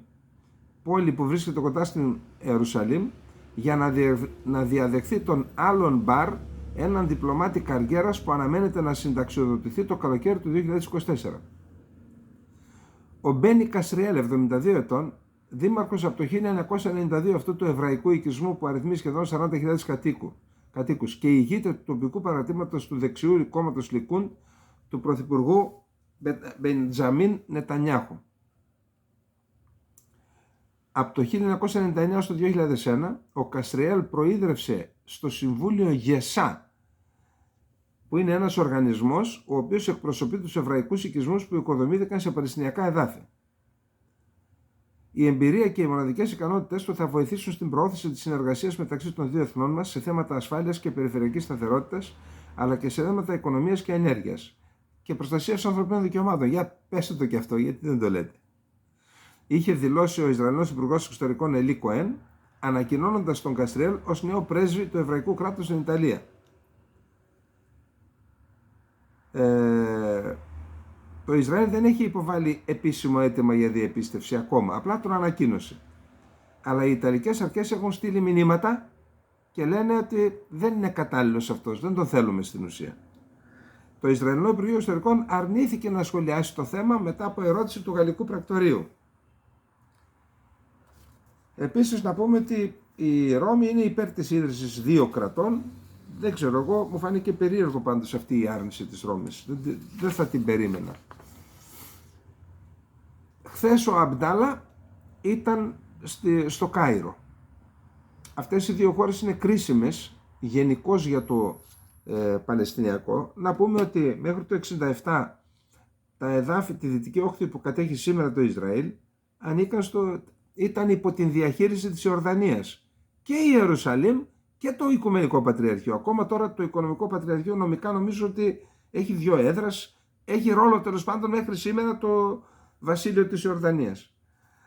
πόλη που βρίσκεται κοντά στην Ιερουσαλήμ, για να διαδεχθεί τον Άλον Μπαρ, έναν διπλωμάτη καριέρας που αναμένεται να συνταξιοδοτηθεί το καλοκαίρι του 2024. Ο Μπένι Κασριέλ, 72 ετών, δήμαρχος από το 1992 αυτού του εβραϊκού οικισμού που αριθμεί σχεδόν 40.000 κατοίκους και ηγείται του τοπικού παρατήματος του δεξιού κόμματος Λικούντ του πρωθυπουργού Μπεντζαμίν Νετανιάχου. Από το 1999 έως το 2001 ο Κασριέλ προείδρευσε στο Συμβούλιο Γεσά, που είναι ένας οργανισμός ο οποίος εκπροσωπεί τους εβραϊκούς οικισμούς που οικοδομήθηκαν σε παλαιστινιακά εδάφη. Η εμπειρία και οι μοναδικές ικανότητες του θα βοηθήσουν στην προώθηση της συνεργασίας μεταξύ των δύο εθνών μας σε θέματα ασφάλειας και περιφερειακής σταθερότητας, αλλά και σε θέματα οικονομίας και ενέργειας και προστασίας των ανθρωπίνων δικαιωμάτων. Για πέστε το και αυτό, γιατί δεν το λέτε. Είχε δηλώσει ο Ισραηλινός Υπουργός Εξωτερικών Ελί Κοέν, ανακοινώνοντας τον Κασριέλ ως νέο πρέσβη του εβραϊκού κράτους στην Ιταλία. Το Ισραήλ δεν έχει υποβάλει επίσημο αίτημα για διεπίστευση ακόμα, απλά τον ανακοίνωσε. Αλλά οι Ιταλικές αρχές έχουν στείλει μηνύματα και λένε ότι δεν είναι κατάλληλος αυτός, δεν τον θέλουμε στην ουσία. Το Ισραηλινό Υπουργείο Εξωτερικών αρνήθηκε να σχολιάσει το θέμα μετά από ερώτηση του Γαλλικού Πρακτορείου. Επίσης να πούμε ότι η Ρώμη είναι υπέρ της ίδρυσης δύο κρατών. Δεν ξέρω εγώ, μου φάνηκε περίεργο πάντως αυτή η άρνηση της Ρώμης. Δεν θα την περίμενα. Χθες ο Αμπντάλα ήταν στο Κάιρο. Αυτές οι δύο χώρες είναι κρίσιμες γενικώς για το Παλαιστινιακό. Να πούμε ότι μέχρι το 1967 τα εδάφη, τη Δυτική Όχθη που κατέχει σήμερα το Ισραήλ, ήταν υπό την διαχείριση της Ιορδανίας. Και η Ιερουσαλήμ και το Οικουμενικό Πατριαρχείο. Ακόμα τώρα το Οικουμενικό Πατριαρχείο νομικά νομίζω ότι έχει 2 έδρας, έχει ρόλο τέλος πάντων μέχρι σήμερα το Βασίλειο της Ιορδανίας.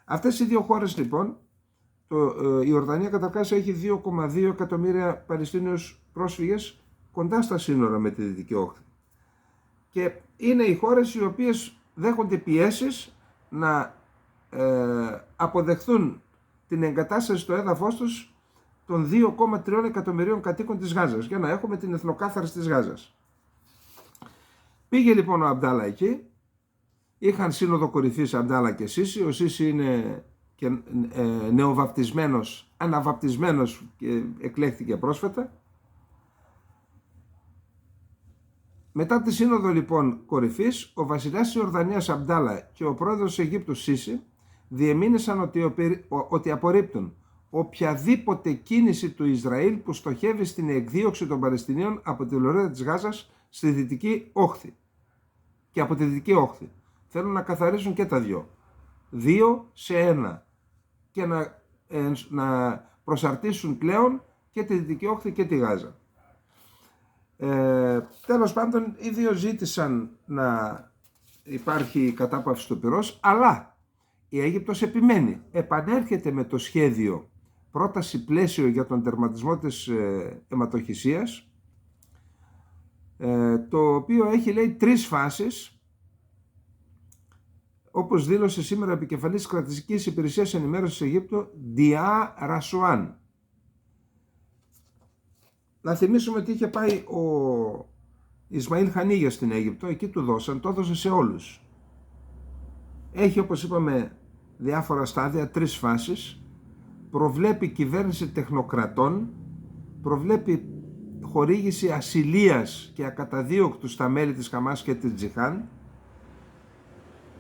Αυτές οι 2 χώρες λοιπόν, η Ιορδανία καταρχάς έχει 2,2 εκατομμύρια Παλαιστίνιους πρόσφυγες κοντά στα σύνορα με τη Δυτική Όχθη. Και είναι οι χώρες οι οποίες δέχονται πιέσεις να αποδεχθούν την εγκατάσταση στο έδαφος τους των 2,3 εκατομμυρίων κατοίκων της Γάζας, για να έχουμε την εθνοκάθαρση της Γάζας. Πήγε λοιπόν ο Αμπντάλα εκεί, είχαν σύνοδο κορυφής Αμπντάλα και Σίση. Ο Σίση είναι και νεοβαπτισμένος, αναβαπτισμένος και εκλέχθηκε πρόσφατα. Μετά τη σύνοδο λοιπόν κορυφής, ο βασιλιάς της Ιορδανίας Αμπντάλα και ο πρόεδρος της Αιγύπτου Σίση διεμήνεσαν ότι απορρίπτουν οποιαδήποτε κίνηση του Ισραήλ που στοχεύει στην εκδίωξη των Παλαιστινίων από τη λωρίδα της Γάζας στη Δυτική Όχθη και από τη Δυτική Όχθη. Θέλουν να καθαρίσουν και τα 2. 2 σε 1 και να προσαρτήσουν πλέον και τη Δυτική Όχθη και τη Γάζα. Τέλος πάντων, οι 2 ζήτησαν να υπάρχει κατάπαυση του πυρός, αλλά η Αίγυπτος επιμένει, επανέρχεται με το σχέδιο πρόταση πλαίσιο για τον τερματισμό της αιματοχυσίας, το οποίο έχει, λέει, 3 φάσεις, όπως δήλωσε σήμερα ο επικεφαλής της κρατικής υπηρεσίας ενημέρωσης της Αιγύπτου, Ντιά Ρασουάν. Να θυμίσουμε ότι είχε πάει ο Ισμαήλ Χανίγια στην Αίγυπτο, εκεί του δώσαν, το έδωσε σε όλους. Έχει, όπως είπαμε, διάφορα στάδια, 3 φάσεις, προβλέπει κυβέρνηση τεχνοκρατών, προβλέπει χορήγηση ασυλίας και ακαταδίωκτου στα μέλη της Χαμάς και της Τζιχάν,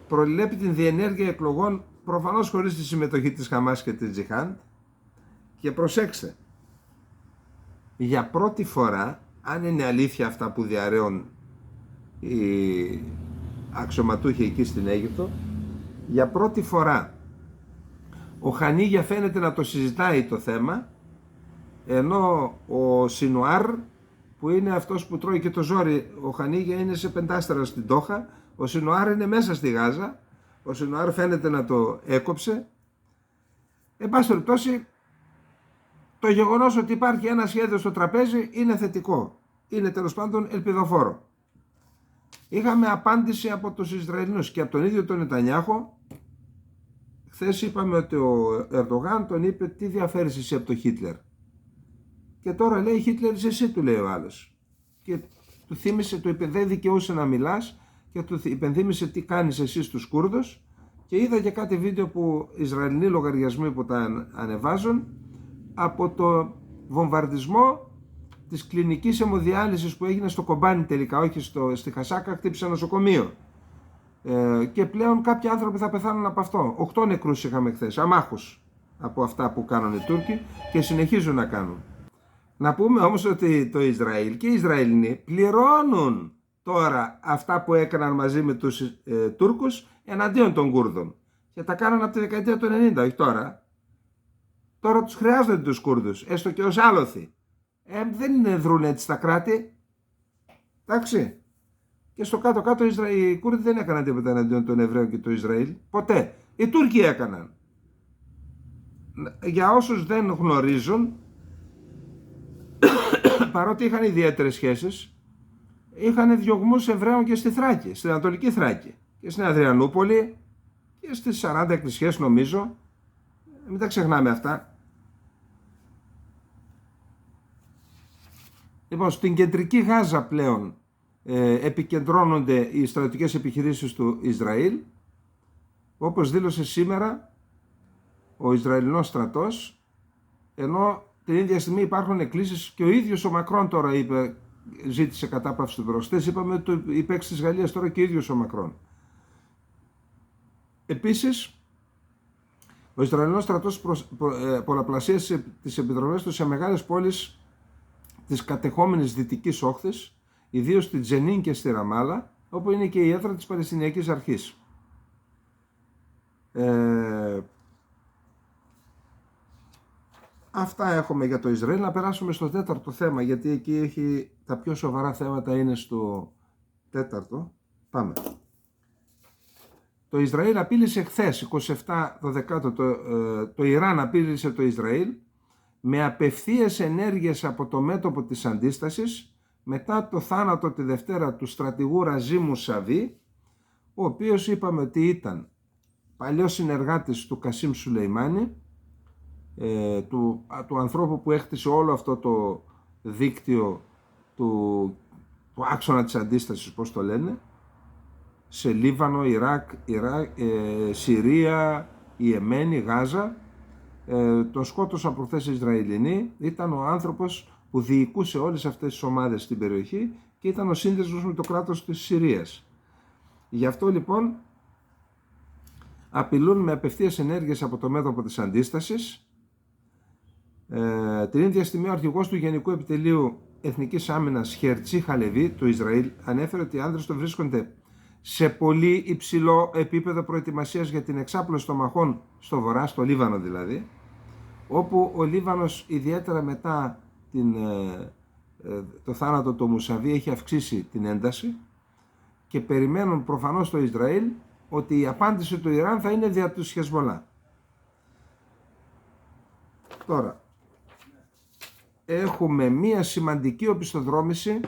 προβλέπει την διενέργεια εκλογών, προφανώς χωρίς τη συμμετοχή της Χαμάς και της Τζιχάν, και προσέξτε, για πρώτη φορά, αν είναι αλήθεια αυτά που διαρρέουν οι αξιωματούχοι εκεί στην Αίγυπτο, για πρώτη φορά ο Χανίγια φαίνεται να το συζητάει το θέμα, ενώ ο Σινουάρ, που είναι αυτός που τρώει και το ζόρι, ο Χανίγια είναι σε 5 στην Τόχα, ο Σινουάρ είναι μέσα στη Γάζα, ο Σινουάρ φαίνεται να το έκοψε. Εν πάση περιπτώσει, το γεγονός ότι υπάρχει ένα σχέδιο στο τραπέζι είναι θετικό, είναι τέλος πάντων ελπιδοφόρο. Είχαμε απάντηση από τους Ισραηλινούς και από τον ίδιο τον Νετανιάχο. Χθες είπαμε ότι ο Ερντογάν τον είπε, τι διαφέρεις εσύ από τον Χίτλερ. Και τώρα λέει, Χίτλερ είσαι εσύ, του λέει ο άλλος. Και του θύμισε, του είπε, δεν δικαιούσε να μιλάς, και του υπενθύμισε τι κάνεις εσύ στους Κούρδους. Και είδα και κάτι βίντεο που Ισραηλινοί λογαριασμοί που τα ανεβάζουν από το βομβαρδισμό της κλινικής αιμοδιάλυσης που έγινε στο Κομπάνι τελικά, όχι στη Χασάκα, χτύπησε νοσοκομείο. Και πλέον κάποιοι άνθρωποι θα πεθάνουν από αυτό. 8 νεκρούς είχαμε χθες, αμάχους από αυτά που κάνουν οι Τούρκοι και συνεχίζουν να κάνουν. Να πούμε όμως ότι το Ισραήλ και οι Ισραηλινοί πληρώνουν τώρα αυτά που έκαναν μαζί με τους Τούρκους εναντίον των Κούρδων. Και τα κάναν από τη δεκαετία του 90, όχι τώρα. Τώρα τους χρειάζονται τους Κούρδους, έστω και ως άλοθη. Δεν δρούν έτσι τα κράτη. Εντάξει. Και στο κάτω-κάτω οι Κούρδοι δεν έκαναν τίποτα εναντίον των Εβραίων και του Ισραήλ. Ποτέ. Οι Τούρκοι έκαναν. Για όσους δεν γνωρίζουν, παρότι είχαν ιδιαίτερες σχέσεις, είχαν διωγμούς Εβραίων και στη Θράκη, στην Ανατολική Θράκη και στην Αδριανούπολη και στις 40 εκκλησίες νομίζω. Μην τα ξεχνάμε αυτά. Λοιπόν, στην κεντρική Γάζα πλέον επικεντρώνονται οι στρατιωτικές επιχειρήσεις του Ισραήλ, όπως δήλωσε σήμερα ο Ισραηλινός στρατός, ενώ την ίδια στιγμή υπάρχουν εκκλήσεις και ο ίδιος ο Μακρόν τώρα ζήτησε κατάπαυση του πυρός. Είπαμε ότι το είπε της Γαλλίας, τώρα και ο ίδιος ο Μακρόν. Επίσης, ο Ισραηλινός στρατός πολλαπλασίασε τις επιδρομές του σε μεγάλες πόλεις της κατεχόμενης Δυτικής Όχθης, ιδίως στη Τζενίν και στη Ραμάλα, όπου είναι και η έδρα της Παλαιστινιακής Αρχής. Αυτά έχουμε για το Ισραήλ. Να περάσουμε στο τέταρτο θέμα, γιατί εκεί τα πιο σοβαρά θέματα είναι στο τέταρτο. Πάμε. Το Ισραήλ απείλησε χθες, 27/12, το Ιράν απείλησε το Ισραήλ με απευθείας ενέργειες από το μέτωπο της αντίστασης μετά το θάνατο τη Δευτέρα του στρατηγού Ραζί Μουσαβί, ο οποίος είπαμε ότι ήταν παλιός συνεργάτης του Κασίμ Σουλεϊμάνι, του ανθρώπου που έχτισε όλο αυτό το δίκτυο του άξονα της αντίστασης, πώς το λένε, σε Λίβανο, Ιράκ, Συρία, Ιεμένη, Γάζα. Τον σκότωσαν προχθές οι Ισραηλινοί. Ήταν ο άνθρωπος που διοικούσε όλες αυτές τις ομάδες στην περιοχή και ήταν ο σύνδεσμος με το κράτος της Συρίας. Γι' αυτό λοιπόν απειλούν με απευθείας ενέργειες από το μέτωπο της αντίστασης. Την ίδια στιγμή ο αρχηγός του Γενικού Επιτελείου Εθνικής Άμυνας Χερτσί Χαλεβί του Ισραήλ ανέφερε ότι οι άνδρες του βρίσκονται σε πολύ υψηλό επίπεδο προετοιμασίας για την εξάπλωση των μαχών στο βορρά, στο Λίβανο δηλαδή, όπου ο Λίβανος ιδιαίτερα μετά το θάνατο του Μουσαβί έχει αυξήσει την ένταση και περιμένουν προφανώς το Ισραήλ ότι η απάντηση του Ιράν θα είναι δια του Χεσμολά. Τώρα, έχουμε μία σημαντική οπισθοδρόμηση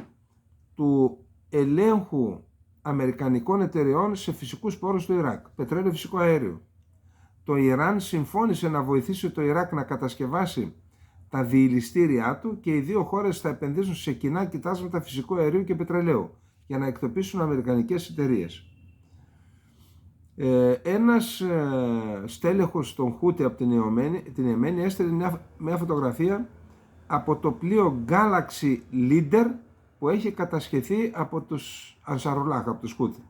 του ελέγχου αμερικανικών εταιρεών σε φυσικούς πόρους του Ιράκ, πετρέλαιο, φυσικό αέριο. Το Ιράν συμφώνησε να βοηθήσει το Ιράκ να κατασκευάσει τα διυλιστήριά του και οι δύο χώρες θα επενδύσουν σε κοινά κοιτάσματα φυσικού αερίου και πετρελαίου για να εκτοπίσουν αμερικανικές εταιρείες. Ένας στέλεχος των Χούτι από την Ιεμένη έστειλε μια φωτογραφία από το πλοίο Galaxy Leader που έχει κατασχεθεί από τους Ανσαρουλάχ, από τους Χούτι.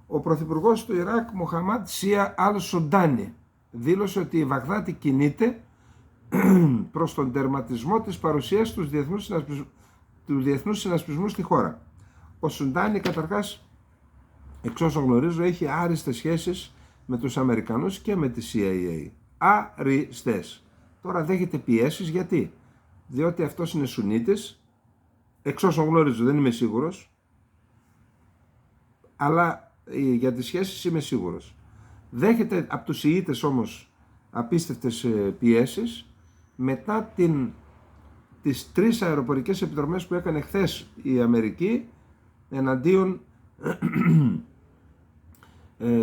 Ο πρωθυπουργός του Ιράκ, Μοχαμάντ Σία Αλ Σουντάνι, δήλωσε ότι η Βαγδάτη κινείται προς τον τερματισμό της παρουσίας του διεθνούς συνασπισμού στη χώρα. Ο Σουντάνι καταρχάς, εξ όσων γνωρίζω, έχει άριστες σχέσεις με τους Αμερικανούς και με τη CIA. Άριστες. Τώρα δέχεται πιέσεις, γιατί? Διότι αυτός είναι Σουνίτης, εξ όσων γνωρίζω, δεν είμαι σίγουρος, αλλά για τις σχέσεις είμαι σίγουρος. Δέχεται από τους Ιήτες όμως απίστευτες πιέσεις μετά τις 3 αεροπορικές επιδρομές που έκανε χθες η Αμερική εναντίον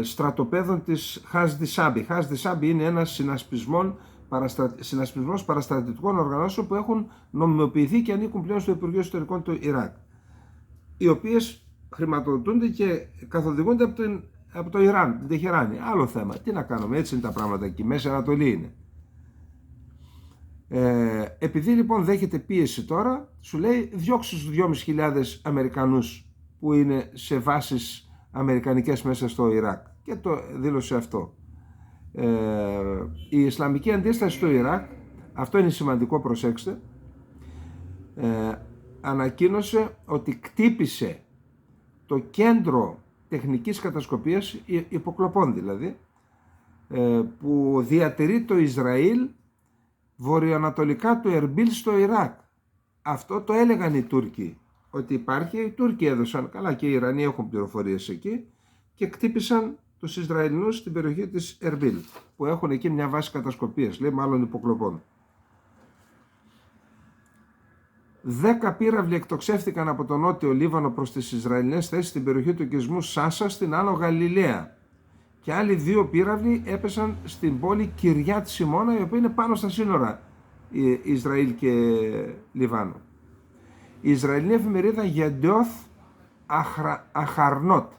στρατοπέδων της Χασδισάμπι. Χασδισάμπι είναι ένας συνασπισμός παραστρατητικών οργανώσεων που έχουν νομιμοποιηθεί και ανήκουν πλέον στο Υπουργείο Εσωτερικών του Ιράκ, οι οποίες χρηματοδοτούνται και καθοδηγούνται από το Ιράν, την Τεχεράνη. Άλλο θέμα. Τι να κάνουμε, έτσι είναι τα πράγματα εκεί, Μέση Ανατολή είναι. Επειδή λοιπόν δέχεται πίεση τώρα, σου λέει διώξε στους 2.500 Αμερικανούς που είναι σε βάσεις αμερικανικές μέσα στο Ιράκ, και το δήλωσε αυτό. Η Ισλαμική αντίσταση στο Ιράκ, αυτό είναι σημαντικό, προσέξτε, ανακοίνωσε ότι κτύπησε το κέντρο τεχνικής κατασκοπίας, υποκλοπών δηλαδή, που διατηρεί το Ισραήλ βορειοανατολικά του Ερμπίλ στο Ιράκ. Αυτό το έλεγαν οι Τούρκοι, ότι υπάρχει, οι Τούρκοι έδωσαν, καλά και οι Ιρανοί έχουν πληροφορίες εκεί, και κτύπησαν τους Ισραηλινούς στην περιοχή της Ερμπίλ, που έχουν εκεί μια βάση κατασκοπίας, λέει, μάλλον υποκλοπών. 10 πύραυλοι εκτοξεύτηκαν από τον νότιο Λίβανο προς τις Ισραηλινές θέσεις στην περιοχή του οικισμού Σάσα στην Άνω Γαλιλαία, και άλλοι 2 πύραυλοι έπεσαν στην πόλη Κυριάτ Σιμώνα, η οποία είναι πάνω στα σύνορα Ισραήλ και Λιβάνου. Η Ισραηλινή εφημερίδα Γεντεόθ Αχαρνότ,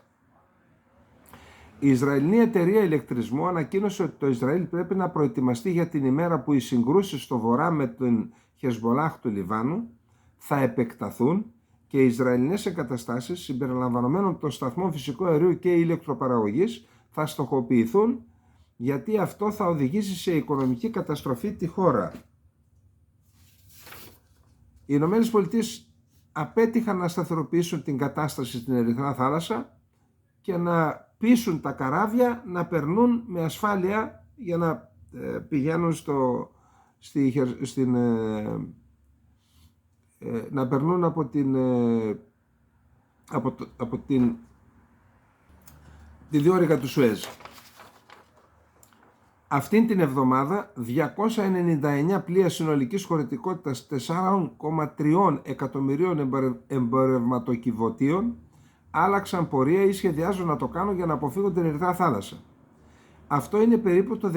η Ισραηλινή εταιρεία ηλεκτρισμού, ανακοίνωσε ότι το Ισραήλ πρέπει να προετοιμαστεί για την ημέρα που οι συγκρούσεις στο βορρά με τον Χεσμολάχ του Λιβάνου θα επεκταθούν και οι Ισραηλινές εγκαταστάσεις συμπεριλαμβανομένων των σταθμών φυσικού αερίου και ηλεκτροπαραγωγής θα στοχοποιηθούν, γιατί αυτό θα οδηγήσει σε οικονομική καταστροφή τη χώρα. Οι ΗΠΑ απέτυχαν να σταθεροποιήσουν την κατάσταση στην Ερυθρά Θάλασσα και να πείσουν τα καράβια να περνούν με ασφάλεια για να πηγαίνουν να περνούν από τη διόρυγα του Σουέζ. Αυτήν την εβδομάδα 299 πλοία συνολικής χωρητικότητας 4,3 εκατομμυρίων εμπορευματοκιβωτίων άλλαξαν πορεία ή σχεδιάζουν να το κάνουν για να αποφύγουν την Ερυθρά Θάλασσα. Αυτό είναι περίπου το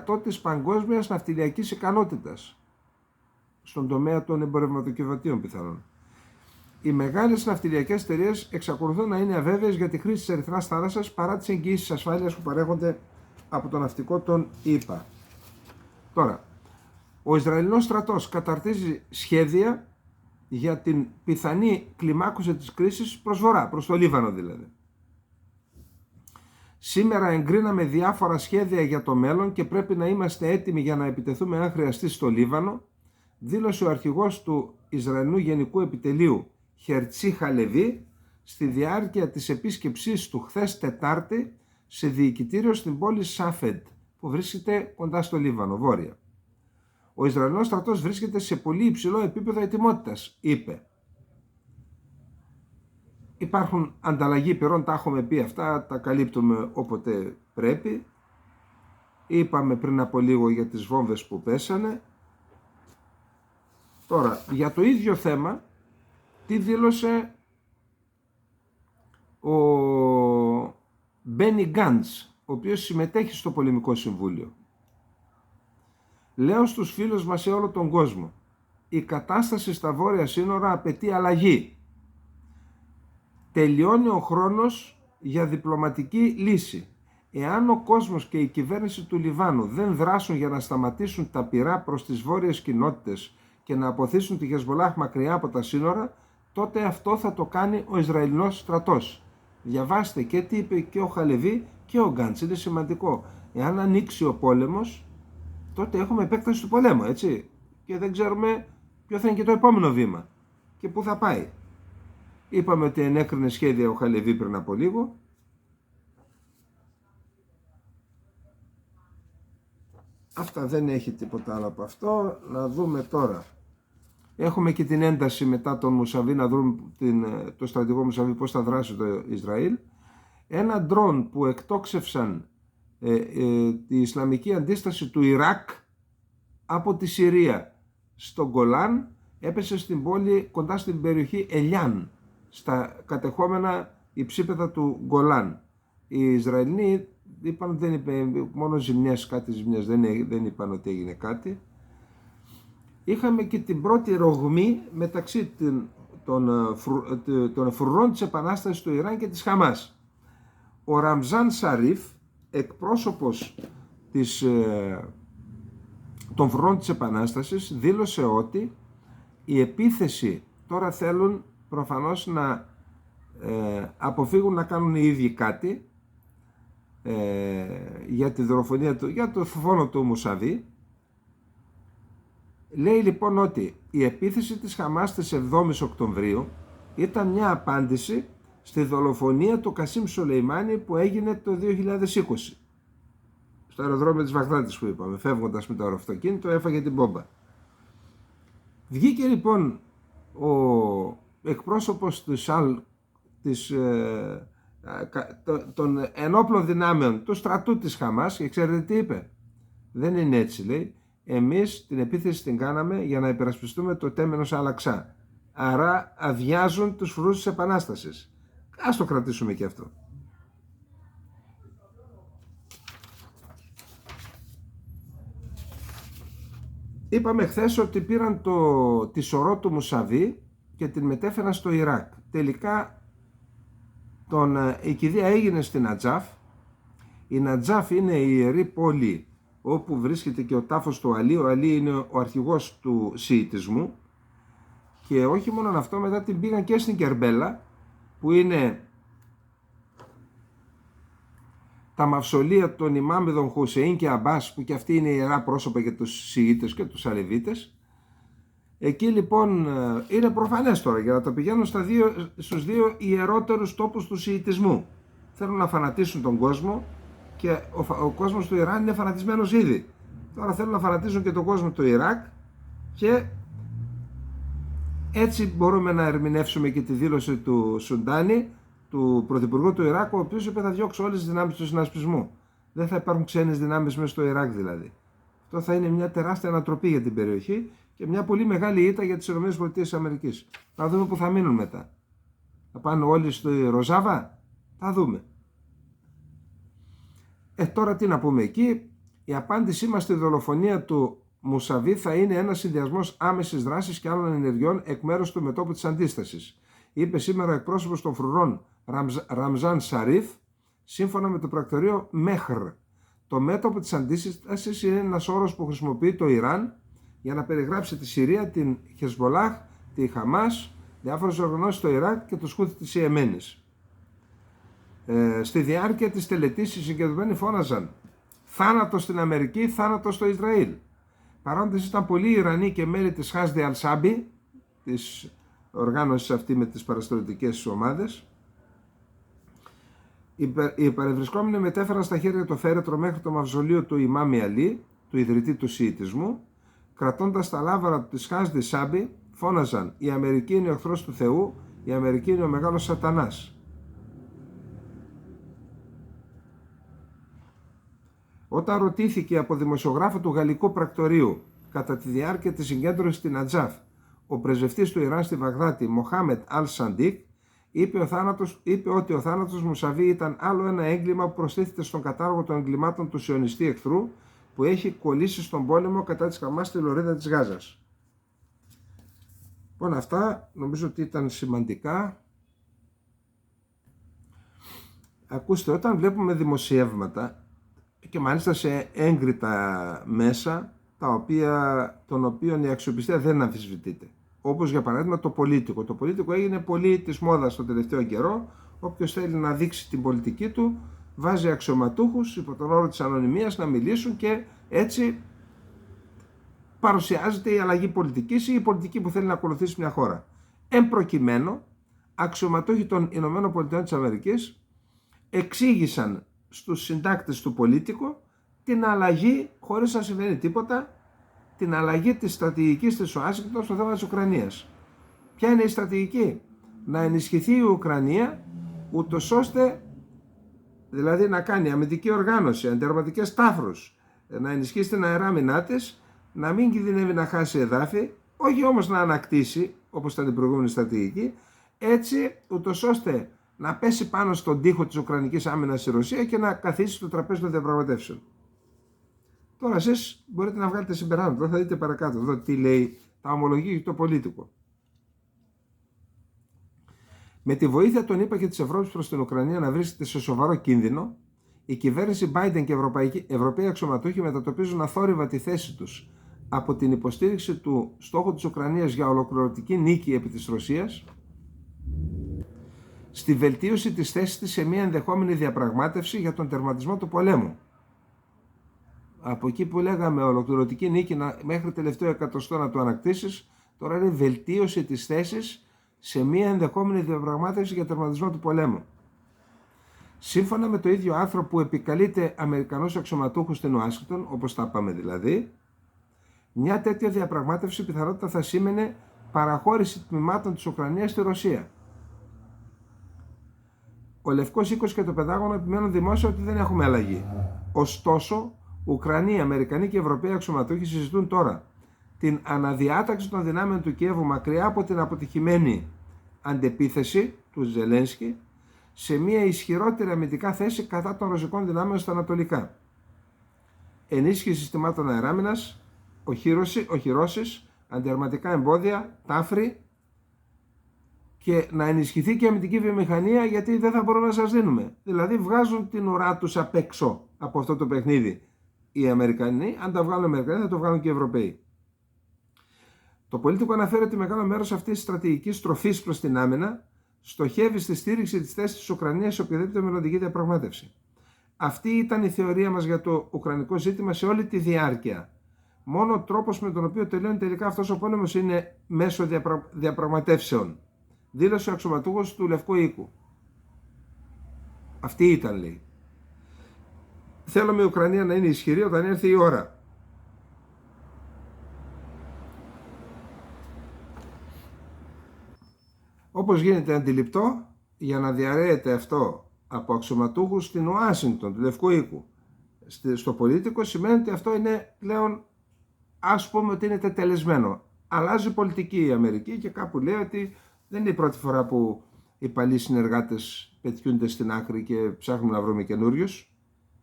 18% της παγκόσμιας ναυτιλιακής ικανότητας στον τομέα των εμπορευματοκιβωτίων πιθανόν. Οι μεγάλες ναυτιλιακές εταιρείες εξακολουθούν να είναι αβέβαιες για τη χρήση της Ερυθράς Θάλασσας παρά τις εγγυήσεις ασφάλειας που παρέχονται από το ναυτικό των ΗΠΑ. Τώρα, ο Ισραηλινός στρατός καταρτίζει σχέδια για την πιθανή κλιμάκωση της κρίσης προς βορρά, προς το Λίβανο δηλαδή. Σήμερα εγκρίναμε διάφορα σχέδια για το μέλλον και πρέπει να είμαστε έτοιμοι για να επιτεθούμε αν χρειαστεί στο Λίβανο, δήλωσε ο αρχηγός του Ισραηλινού Γενικού Επιτελείου Χερτσί Χαλεβί στη διάρκεια της επίσκεψής του χθες Τετάρτη σε διοικητήριο στην πόλη Σάφεντ που βρίσκεται κοντά στο Λίβανο, βόρεια. Ο Ισραηλινός στρατός βρίσκεται σε πολύ υψηλό επίπεδο ετοιμότητας, είπε. Υπάρχουν ανταλλαγή πυρών, τα έχουμε πει αυτά, τα καλύπτουμε όποτε πρέπει. Είπαμε πριν από λίγο για τις βόμβες που πέσανε. Τώρα, για το ίδιο θέμα, τι δήλωσε ο Μπένι Γκάντς, ο οποίος συμμετέχει στο Πολεμικό Συμβούλιο. Λέω στους φίλους μας σε όλο τον κόσμο, η κατάσταση στα βόρεια σύνορα απαιτεί αλλαγή. Τελειώνει ο χρόνος για διπλωματική λύση. Εάν ο κόσμος και η κυβέρνηση του Λιβάνου δεν δράσουν για να σταματήσουν τα πυρά προς τις βόρειες κοινότητες και να αποθήσουν τη Χεσμολάχ μακριά από τα σύνορα, τότε αυτό θα το κάνει ο Ισραηλινός στρατός. Διαβάστε και τι είπε και ο Χαλεβί και ο Γκάντς, είναι σημαντικό. Εάν ανοίξει ο πόλεμος, τότε έχουμε επέκταση του πολέμου, έτσι. Και δεν ξέρουμε ποιο θα είναι και το επόμενο βήμα και πού θα πάει. Είπαμε ότι ενέκρινε σχέδια ο Χαλεβί πριν από λίγο. Αυτά, δεν έχει τίποτα άλλο από αυτό. Να δούμε τώρα. Έχουμε και την ένταση μετά τον Μουσαβί, να δούμε το στρατηγό Μουσαβί πώς θα δράσει το Ισραήλ. Ένα ντρόν που εκτόξευσαν τη Ισλαμική αντίσταση του Ιράκ από τη Συρία στον Γκολάν έπεσε στην πόλη κοντά στην περιοχή Ελιάν, στα κατεχόμενα υψίπεδα του Γκολάν. Οι Ισραηλοί είπαν ότι δεν είπε, μόνο ζημιές, κάτι ζημιές, δεν είπαν ότι έγινε κάτι. Είχαμε και την πρώτη ρογμή μεταξύ των φρουρών της Επανάστασης του Ιράν και της Χαμάς. Ο Ραμζάν Σαρίφ, εκπρόσωπος των φρουρών της Επανάστασης, δήλωσε ότι η επίθεση τώρα θέλουν προφανώς να αποφύγουν να κάνουν οι ίδιοι κάτι για τη δολοφονία του, για το φόνο του Μουσαβί. Λέει λοιπόν ότι η επίθεση της Χαμάς της 7ης Οκτωβρίου ήταν μια απάντηση στη δολοφονία του Κασίμ Σολεϊμάνι που έγινε το 2020 στο αεροδρόμιο της Βαγδάτης που είπαμε, φεύγοντας με το αεροφτοκίνητο έφαγε την μπόμπα. Βγήκε λοιπόν ο εκπρόσωπος των ενόπλων δυνάμεων του στρατού της Χαμάς και ξέρετε τι είπε? Δεν είναι έτσι, λέει. Εμείς την επίθεση την κάναμε για να υπερασπιστούμε το τέμενος Αλαξά. Άρα αδειάζουν τους φρουρούς της Επανάστασης. Ας το κρατήσουμε και αυτό. Είπαμε χθες ότι πήραν τη σωρό του Μουσαβί και την μετέφεραν στο Ιράκ. Τελικά η κηδεία έγινε στην Νατζάφ. Η Νατζάφ είναι η ιερή πόλη όπου βρίσκεται και ο τάφος του Αλή. Ο Αλή είναι ο αρχηγός του Σιητισμού. Και όχι μόνο αυτό, μετά την πήγαν και στην Κερμπέλα, που είναι τα μαυσολεία των Ιμάμιδων Χουσεΐν και Αμπάς, που και αυτοί είναι ιερά πρόσωπα για τους Σιήτες και τους Αλεβίτες. Εκεί λοιπόν είναι προφανές τώρα, για να τα πηγαίνουν στους δύο ιερότερους τόπους του σιητισμού. Θέλουν να φανατίσουν τον κόσμο και ο κόσμος του Ιράν είναι φανατισμένος ήδη. Τώρα θέλουν να φανατίσουν και τον κόσμο του Ιράκ και έτσι μπορούμε να ερμηνεύσουμε και τη δήλωση του Σουντάνη, του Πρωθυπουργού του Ιράκ, ο οποίος είπε θα διώξω όλες τις δυνάμεις του συνασπισμού. Δεν θα υπάρχουν ξένες δυνάμεις μέσα στο Ιράκ δηλαδή. Αυτό θα είναι μια τεράστια ανατροπή για την περιοχή και μια πολύ μεγάλη ήττα για τις ΗΠΑ. Θα δούμε που θα μείνουν μετά. Θα πάνε όλοι στο Ροζάβα, θα δούμε. Τώρα τι να πούμε εκεί. Η απάντησή μας στη δολοφονία του Μουσαβί θα είναι ένας συνδυασμός άμεσης δράσης και άλλων ενεργειών εκ μέρους του μετώπου της αντίστασης, είπε σήμερα ο εκπρόσωπος των φρουρών Ραμζάν Σαρίφ, σύμφωνα με το πρακτορείο Μέχρ. Το μέτωπο της αντίστασης είναι ένας όρος που χρησιμοποιεί το Ιράν για να περιγράψει τη Συρία, την Χεσμολάχ, τη Χαμάς, διάφορες οργανώσεις στο Ιράκ και τους Χούθι της Ιεμένης. Στη διάρκεια της τελετής οι συγκεντρωμένοι φώναζαν «Θάνατο στην Αμερική, θάνατο στο Ισραήλ». Παρόντες ήταν πολλοί Ιρανοί και μέλη της Χάσδη Αλσάμπη, της οργάνωσης αυτή με τις παραστρατιωτικές ομάδες. Οι παρευρισκόμενοι μετέφεραν στα χέρια το φέρετρο μέχρι το μαυζολείο του Ιμάμι Αλή, του ιδρυτή του Σιητισμού. Κρατώντας τα λάβαρα της Χάσδη Σάμπη, φώναζαν «Η Αμερική είναι ο εχθρός του Θεού, η Αμερική είναι ο μεγάλος σατανάς». Όταν ρωτήθηκε από δημοσιογράφο του γαλλικού πρακτορείου κατά τη διάρκεια της συγκέντρωσης στην Ατζάφ, ο πρεσβευτής του Ιράν στη Βαγδάτη, Μοχάμετ Αλ-Σαντίκ, είπε ότι ο θάνατος Μουσαβί ήταν άλλο ένα έγκλημα που προστίθεται στον κατάλογο των εγκλημάτων του σιωνιστή εχθρού που έχει κολλήσει στον πόλεμο κατά της Χαμάς στη λωρίδα της Γάζας. Λοιπόν, αυτά νομίζω ότι ήταν σημαντικά. Ακούστε, όταν βλέπουμε δημοσιεύματα και μάλιστα σε έγκριτα μέσα, των οποίων η αξιοπιστία δεν αμφισβητείται. Όπως για παράδειγμα το Πολίτικο. Το Πολίτικο έγινε πολύ της μόδας το τελευταίο καιρό. Όποιος θέλει να δείξει την πολιτική του, βάζει αξιωματούχους υπό τον όρο της ανωνυμίας να μιλήσουν και έτσι παρουσιάζεται η αλλαγή πολιτικής ή η πολιτική που θέλει να ακολουθήσει μια χώρα. Εν προκειμένου, αξιωματούχοι των ΗΠΑ εξήγησαν στους συντάκτες του Πολίτικο την αλλαγή, χωρίς να συμβαίνει τίποτα, την αλλαγή της στρατηγικής της Ουάσιγκτον στο θέμα της Ουκρανίας. Ποια είναι η στρατηγική? Να ενισχυθεί η Ουκρανία, ούτως ώστε δηλαδή να κάνει αμυντική οργάνωση, αντιαρματικές τάφρους, να ενισχύσει την αεράμινά της, να μην κινδυνεύει να χάσει εδάφη, όχι όμως να ανακτήσει όπως ήταν η προηγούμενη στρατηγική, έτσι ούτως ώστε να πέσει πάνω στον τοίχο της Ουκρανικής άμυνας η Ρωσία και να καθίσει στο τραπέζι των διαπραγματεύσεων. Τώρα εσείς μπορείτε να βγάλετε συμπεράσματα, θα δείτε παρακάτω εδώ τι λέει, τα ομολογεί το Πολίτικο. Με τη βοήθεια των ΗΠΑ και της Ευρώπης προς την Ουκρανία να βρίσκεται σε σοβαρό κίνδυνο, η κυβέρνηση Biden και Ευρωπαίοι αξιωματούχοι μετατοπίζουν αθόρυβα τη θέση τους από την υποστήριξη του στόχου της Ουκρανίας για ολοκληρωτική νίκη επί της Ρωσίας στη βελτίωση της θέσης της σε μια ενδεχόμενη διαπραγμάτευση για τον τερματισμό του πολέμου. Από εκεί που λέγαμε ολοκληρωτική νίκη μέχρι τελευταίο εκατοστό να το ανακτήσεις, τώρα είναι βελτίωση της θέσης σε μια ενδεχόμενη διαπραγμάτευση για τερματισμό του πολέμου. Σύμφωνα με το ίδιο άρθρο που επικαλείται Αμερικανούς αξιωματούχους στην Ουάσιγκτον, όπως τα είπαμε δηλαδή, μια τέτοια διαπραγμάτευση πιθανότητα θα σήμαινε παραχώρηση τμήματων της Ουκρανίας στη Ρωσία. Ο Λευκός Οίκος και το Πεντάγωνο επιμένουν δημόσια ότι δεν έχουμε αλλαγή. Ωστόσο, Ουκρανοί, Αμερικανοί και Ευρωπαίοι αξιωματούχοι συζητούν τώρα την αναδιάταξη των δυνάμεων του Κιέβου μακριά από την αποτυχημένη αντεπίθεση του Ζελένσκι σε μια ισχυρότερη αμυντικά θέση κατά των ρωσικών δυνάμεων στα ανατολικά. Ενίσχυση συστημάτων αεράμινας, οχυρώσεις, αντιαρματικά εμπόδια, τάφρη και να ενισχυθεί και η αμυντική βιομηχανία, γιατί δεν θα μπορούμε να σας δίνουμε. Δηλαδή βγάζουν την ουρά τους απ' έξω από αυτό το παιχνίδι οι Αμερικανοί. Αν τα βγάλουν οι Αμερικανοί θα το βγάλουν και οι Ευρωπαίοι. Το Πολίτικο αναφέρει ότι μεγάλο μέρος αυτής της στρατηγικής τροφής προς την άμυνα στοχεύει στη στήριξη της θέσης της Ουκρανίας σε οποιαδήποτε μελλοντική διαπραγμάτευση. Αυτή ήταν η θεωρία μας για το ουκρανικό ζήτημα σε όλη τη διάρκεια Μόνο ο τρόπος με τον οποίο τελειώνει τελικά αυτός ο πόλεμος είναι μέσω διαπραγματεύσεων. Δήλωσε ο αξιωματούχος του Λευκού Οίκου. Αυτή ήταν, λέει. Θέλουμε η Ουκρανία να είναι ισχυρή όταν έρθει η ώρα. Όπως γίνεται αντιληπτό, για να διαρρέεται αυτό από αξιωματούχους στην Ουάσιγκτον, του Λευκού Οίκου, στο πολίτικο, σημαίνει ότι αυτό είναι πλέον, ας πούμε ότι είναι τετελεσμένο. Αλλάζει πολιτική η Αμερική και κάπου λέει ότι δεν είναι η πρώτη φορά που οι παλιοί συνεργάτες πετιούνται στην άκρη και ψάχνουμε να βρούμε καινούριους.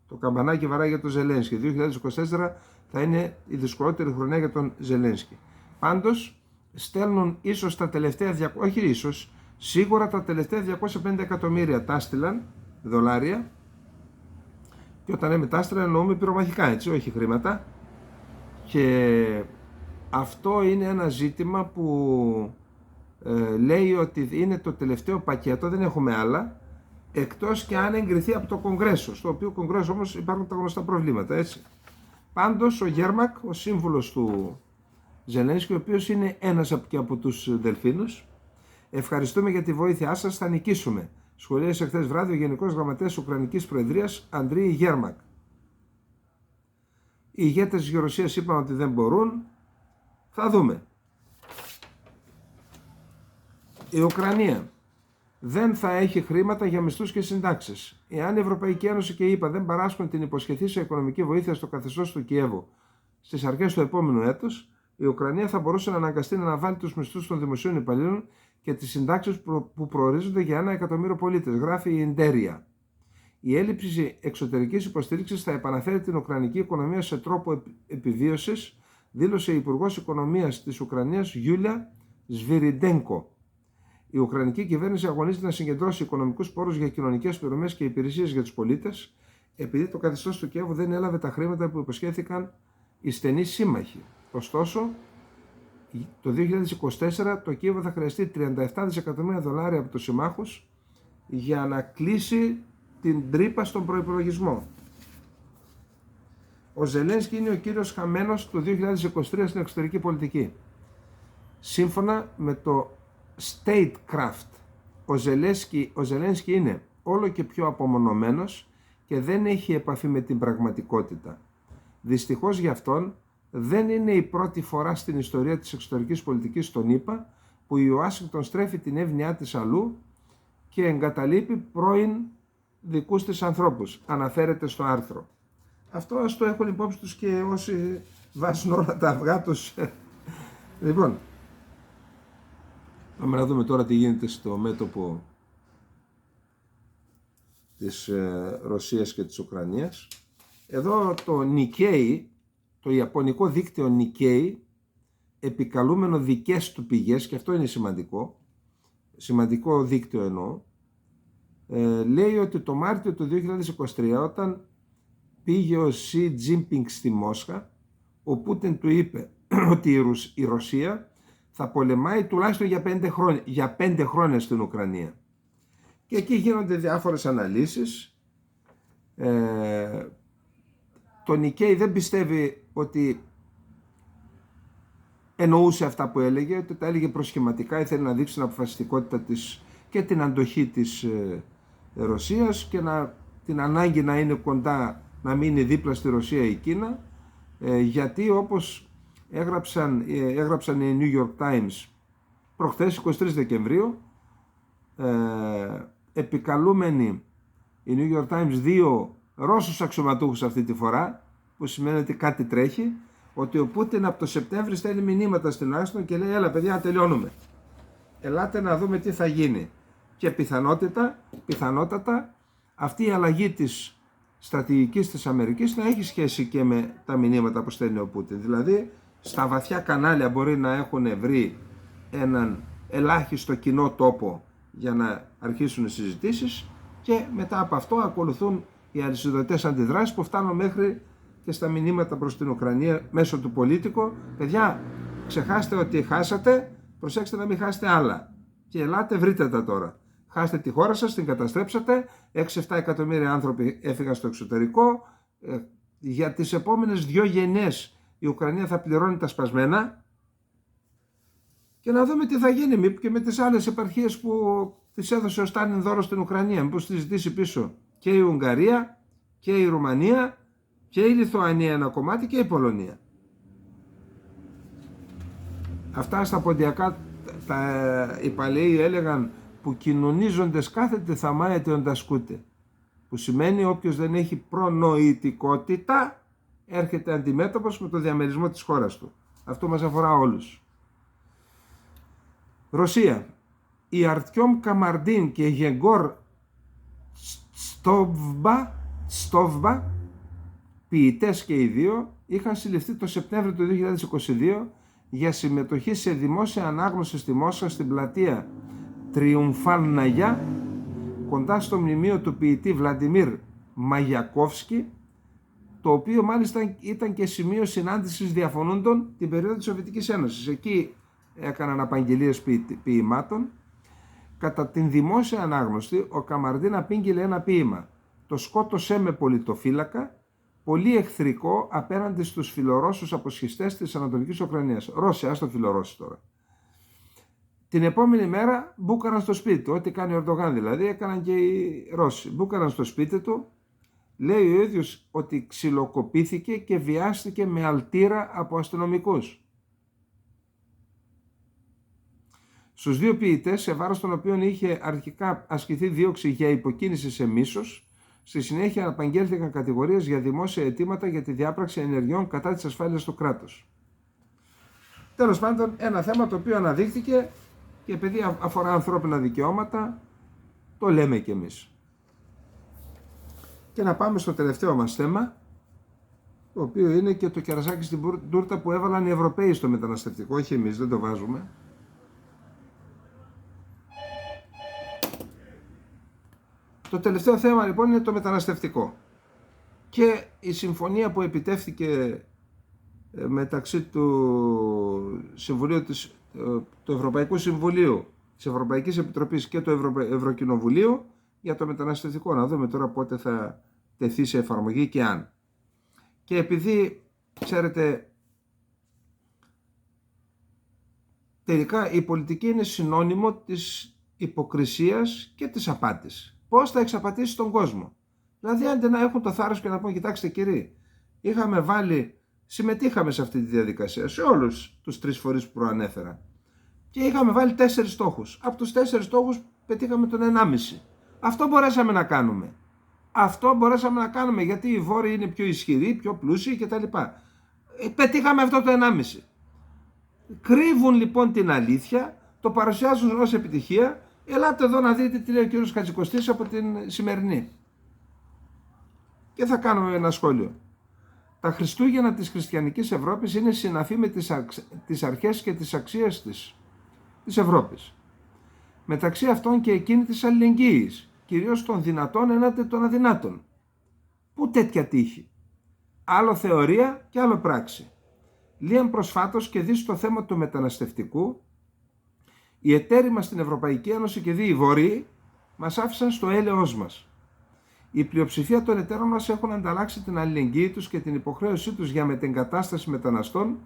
Το καμπανάκι βαράει για τον Ζελένσκι. 2024 θα είναι η δυσκολότερη χρονιά για τον Ζελένσκι. Πάντως, στέλνουν ίσως τα τελευταία, όχι ίσως, σίγουρα τα τελευταία 250 εκατομμύρια τα έστειλαν δολάρια. Και όταν λέμε τα έστειλαν εννοούμε πυρομαχικά, έτσι, όχι χρήματα. Και αυτό είναι ένα ζήτημα που λέει ότι είναι το τελευταίο πακέτο, δεν έχουμε άλλα, εκτός και αν εγκριθεί από το Κογκρέσο, στο οποίο Κογκρέσο όμως υπάρχουν τα γνωστά προβλήματα, έτσι. Πάντως ο Γέρμακ, ο σύμβουλος του Ζελένσκι, ο οποίος είναι ένας από τους Δελφίνους, ευχαριστούμε για τη βοήθειά σας, θα νικήσουμε. Σχολίασε χθες βράδυ ο Γενικός Γραμματέας Ουκρανικής Προεδρίας Αντρί Γέρμακ. Οι ηγέτες της Γερουσίας είπαν ότι δεν μπορούν, θα δούμε. Η Ουκρανία δεν θα έχει χρήματα για μισθούς και συντάξεις. Εάν η Ευρωπαϊκή Ένωση και η ΕΠΑ δεν παράσχουν την υποσχεθήσα οικονομική βοήθεια στο καθεστώς του Κιέβου στις αρχές του επόμενου έτους, η Ουκρανία θα μπορούσε να αναγκαστεί να αναβάλει τους μισθούς των δημοσίων υπαλλήλων και τις συντάξεις που προορίζονται για 1 εκατομμύριο πολίτες, γράφει η Ιντέρια. Η έλλειψη εξωτερικής υποστήριξης θα επαναφέρει την ουκρανική οικονομία σε τρόπο επιβίωσης, δήλωσε η Υπουργός Οικονομίας της Ουκρανίας Γιούλια Σβιριντένκο. Η Ουκρανική κυβέρνηση αγωνίζεται να συγκεντρώσει οικονομικούς πόρους για κοινωνικές πληρωμές και υπηρεσίες για τους πολίτες, επειδή το καθεστώς του Κιέβου δεν έλαβε τα χρήματα που υποσχέθηκαν οι στενοί σύμμαχοι. Ωστόσο, το 2024 το Κίεβο θα χρειαστεί 37 δισεκατομμύρια δολάρια από τους συμμάχους για να κλείσει την τρύπα στον προϋπολογισμό. Ο Ζελένσκι είναι ο κύριος χαμένος του 2023 στην εξωτερική πολιτική. Σύμφωνα με το Statecraft, ο Ζελένσκι είναι όλο και πιο απομονωμένος και δεν έχει επαφή με την πραγματικότητα. Δυστυχώς για αυτόν δεν είναι η πρώτη φορά στην ιστορία της εξωτερικής πολιτικής των ΗΠΑ που η Ουάσιγκτον στρέφει την εύνοιά της αλλού και εγκαταλείπει πρώην δικούς της ανθρώπους, αναφέρεται στο άρθρο. Αυτό ας το έχουν υπόψη τους και όσοι βάζουν όλα τα αυγά τους. Λοιπόν, πάμε να δούμε τώρα τι γίνεται στο μέτωπο της Ρωσίας και της Ουκρανίας. Εδώ το Nikkei, το ιαπωνικό δίκτυο Nikkei, επικαλούμενο δικές του πηγές, και αυτό είναι σημαντικό δίκτυο εννοώ, λέει ότι το Μάρτιο του 2023, όταν πήγε ο Σι Τζίνπινγκ στη Μόσχα, ο Πούτιν του είπε ότι η Ρωσία θα πολεμάει τουλάχιστον για 5 χρόνια στην Ουκρανία. Και εκεί γίνονται διάφορες αναλύσεις. Το Nikkei δεν πιστεύει ότι εννοούσε αυτά που έλεγε, ότι τα έλεγε προσχηματικά, ήθελε να δείξει την αποφασιστικότητα της και την αντοχή της Ρωσίας και την ανάγκη να είναι κοντά, να μείνει δίπλα στη Ρωσία η Κίνα, γιατί όπως έγραψαν οι New York Times προχθές 23 Δεκεμβρίου, επικαλούμενοι οι New York Times 2 Ρώσους αξιωματούχους αυτή τη φορά, που σημαίνει ότι κάτι τρέχει, ότι ο Πούτιν από το Σεπτέμβρη στέλνει μηνύματα στην Ουάσιγκτον και λέει έλα παιδιά τελειώνουμε, ελάτε να δούμε τι θα γίνει. Και πιθανότατα αυτή η αλλαγή της στρατηγικής της Αμερικής να έχει σχέση και με τα μηνύματα που στέλνει ο Πούτιν. Δηλαδή στα βαθιά κανάλια μπορεί να έχουν βρει έναν ελάχιστο κοινό τόπο για να αρχίσουν οι συζητήσεις και μετά από αυτό ακολουθούν οι αλυσιδωτές αντιδράσεις που φτάνουν μέχρι και στα μηνύματα προς την Ουκρανία μέσω του πολίτικου. Παιδιά, ξεχάστε ότι χάσατε, προσέξτε να μην χάσετε άλλα και ελάτε βρείτε τα τώρα. Χάσετε τη χώρα σας, την καταστρέψατε, 6-7 εκατομμύρια άνθρωποι έφυγαν στο εξωτερικό, για τις επόμενες 2 γενιές η Ουκρανία θα πληρώνει τα σπασμένα και να δούμε τι θα γίνει και με τις άλλες επαρχίες που τις έδωσε ο Στάλιν δώρο στην Ουκρανία. Μήπως τη ζητήσει πίσω και η Ουγγαρία και η Ρουμανία και η Λιθουανία ένα κομμάτι και η Πολωνία. Αυτά στα ποντιακά οι παλαιοί έλεγαν που κοινωνίζοντες κάθεται θα μάεται οντασκούτε. Που σημαίνει όποιος δεν έχει προνοητικότητα έρχεται αντιμέτωπος με το διαμερισμό της χώρας του. Αυτό μας αφορά όλους. Ρωσία. Οι Αρτιόμ Καμαρντίν και Γεγκόρ Στόβμπα, ποιητές και οι δύο, είχαν συλληφθεί το Σεπτέμβριο του 2022 για συμμετοχή σε δημόσια ανάγνωση στη Μόσχα στην πλατεία Τριουμφάλναγια, κοντά στο μνημείο του ποιητή Βλαντιμίρ Μαγιακόφσκι, το οποίο μάλιστα ήταν και σημείο συνάντησης διαφωνούντων την περίοδο της Σοβιετικής Ένωσης. Εκεί έκαναν απαγγελίες ποιημάτων. Κατά την δημόσια ανάγνωση, ο Καμαρντίν απήγγειλε ένα ποίημα. Το σκότωσέ με πολιτοφύλακα, πολύ εχθρικό απέναντι στους φιλορώσους αποσχιστές της Ανατολικής Ουκρανίας. Ρώσοι, ας το φιλορώσοι τώρα. Την επόμενη μέρα μπούκαραν στο σπίτι του, ό,τι κάνει ο Ερντογάν δηλαδή, έκαναν και οι Ρώσοι. Μπούκαραν στο σπίτι του, λέει ο ίδιος ότι ξυλοκοπήθηκε και βιάστηκε με αλτήρα από αστυνομικούς. Στους δύο ποιητές, σε βάρος των οποίων είχε αρχικά ασκηθεί δίωξη για υποκίνηση σε μίσος, στη συνέχεια απαγγέλθηκαν κατηγορίες για δημόσια αιτήματα για τη διάπραξη ενεργειών κατά της ασφάλειας του κράτους. Τέλος πάντων, ένα θέμα το οποίο αναδείχθηκε και επειδή αφορά ανθρώπινα δικαιώματα, το λέμε κι εμείς. Και να πάμε στο τελευταίο μας θέμα, το οποίο είναι και το κερασάκι στην τούρτα που έβαλαν οι Ευρωπαίοι στο μεταναστευτικό, όχι εμείς, δεν το βάζουμε. Το τελευταίο θέμα λοιπόν είναι το μεταναστευτικό και η συμφωνία που επιτεύχθηκε μεταξύ του Ευρωπαϊκού Συμβουλίου, της Ευρωπαϊκής Επιτροπής και του Ευρωκοινοβουλίου για το μεταναστευτικό. Να δούμε τώρα πότε θα τεθεί σε εφαρμογή και αν. Και επειδή, ξέρετε, τελικά η πολιτική είναι συνώνυμο της υποκρισίας και της απάτης. Πώς θα εξαπατήσει τον κόσμο. Δηλαδή, άντε να έχουν το θάρρος και να πούμε: κοιτάξτε, κύριοι, συμμετείχαμε σε αυτή τη διαδικασία, σε όλους τους 3 φορείς που προανέφερα. Και είχαμε βάλει 4 στόχους. Από τους 4 στόχους πετύχαμε τον 1,5. Αυτό μπορέσαμε να κάνουμε. Γιατί οι Βόρειοι είναι πιο ισχυροί, πιο πλούσιοι κτλ. Πετύχαμε αυτό το 1,5. Κρύβουν λοιπόν την αλήθεια, το παρουσιάζουν ως επιτυχία. Ελάτε εδώ να δείτε τι λέει ο κύριος Χατζικοστής από την σημερινή. Και θα κάνουμε ένα σχόλιο. Τα Χριστούγεννα της χριστιανικής Ευρώπης είναι συναφή με τις αρχές και τις αξίες της Ευρώπης. Μεταξύ αυτών και εκείνη της αλληλεγγύης, κυρίως των δυνατών έναντι των αδυνάτων. Πού τέτοια τύχη. Άλλο θεωρία και άλλο πράξη. Λίαν προσφάτως και δει στο θέμα του μεταναστευτικού, οι εταίροι μας στην Ευρωπαϊκή Ένωση και δι οι Βόρειοι μας άφησαν στο έλεος μας. Η πλειοψηφία των εταίρων μας έχουν ανταλλάξει την αλληλεγγύη τους και την υποχρέωσή τους για μετεγκατάσταση μεταναστών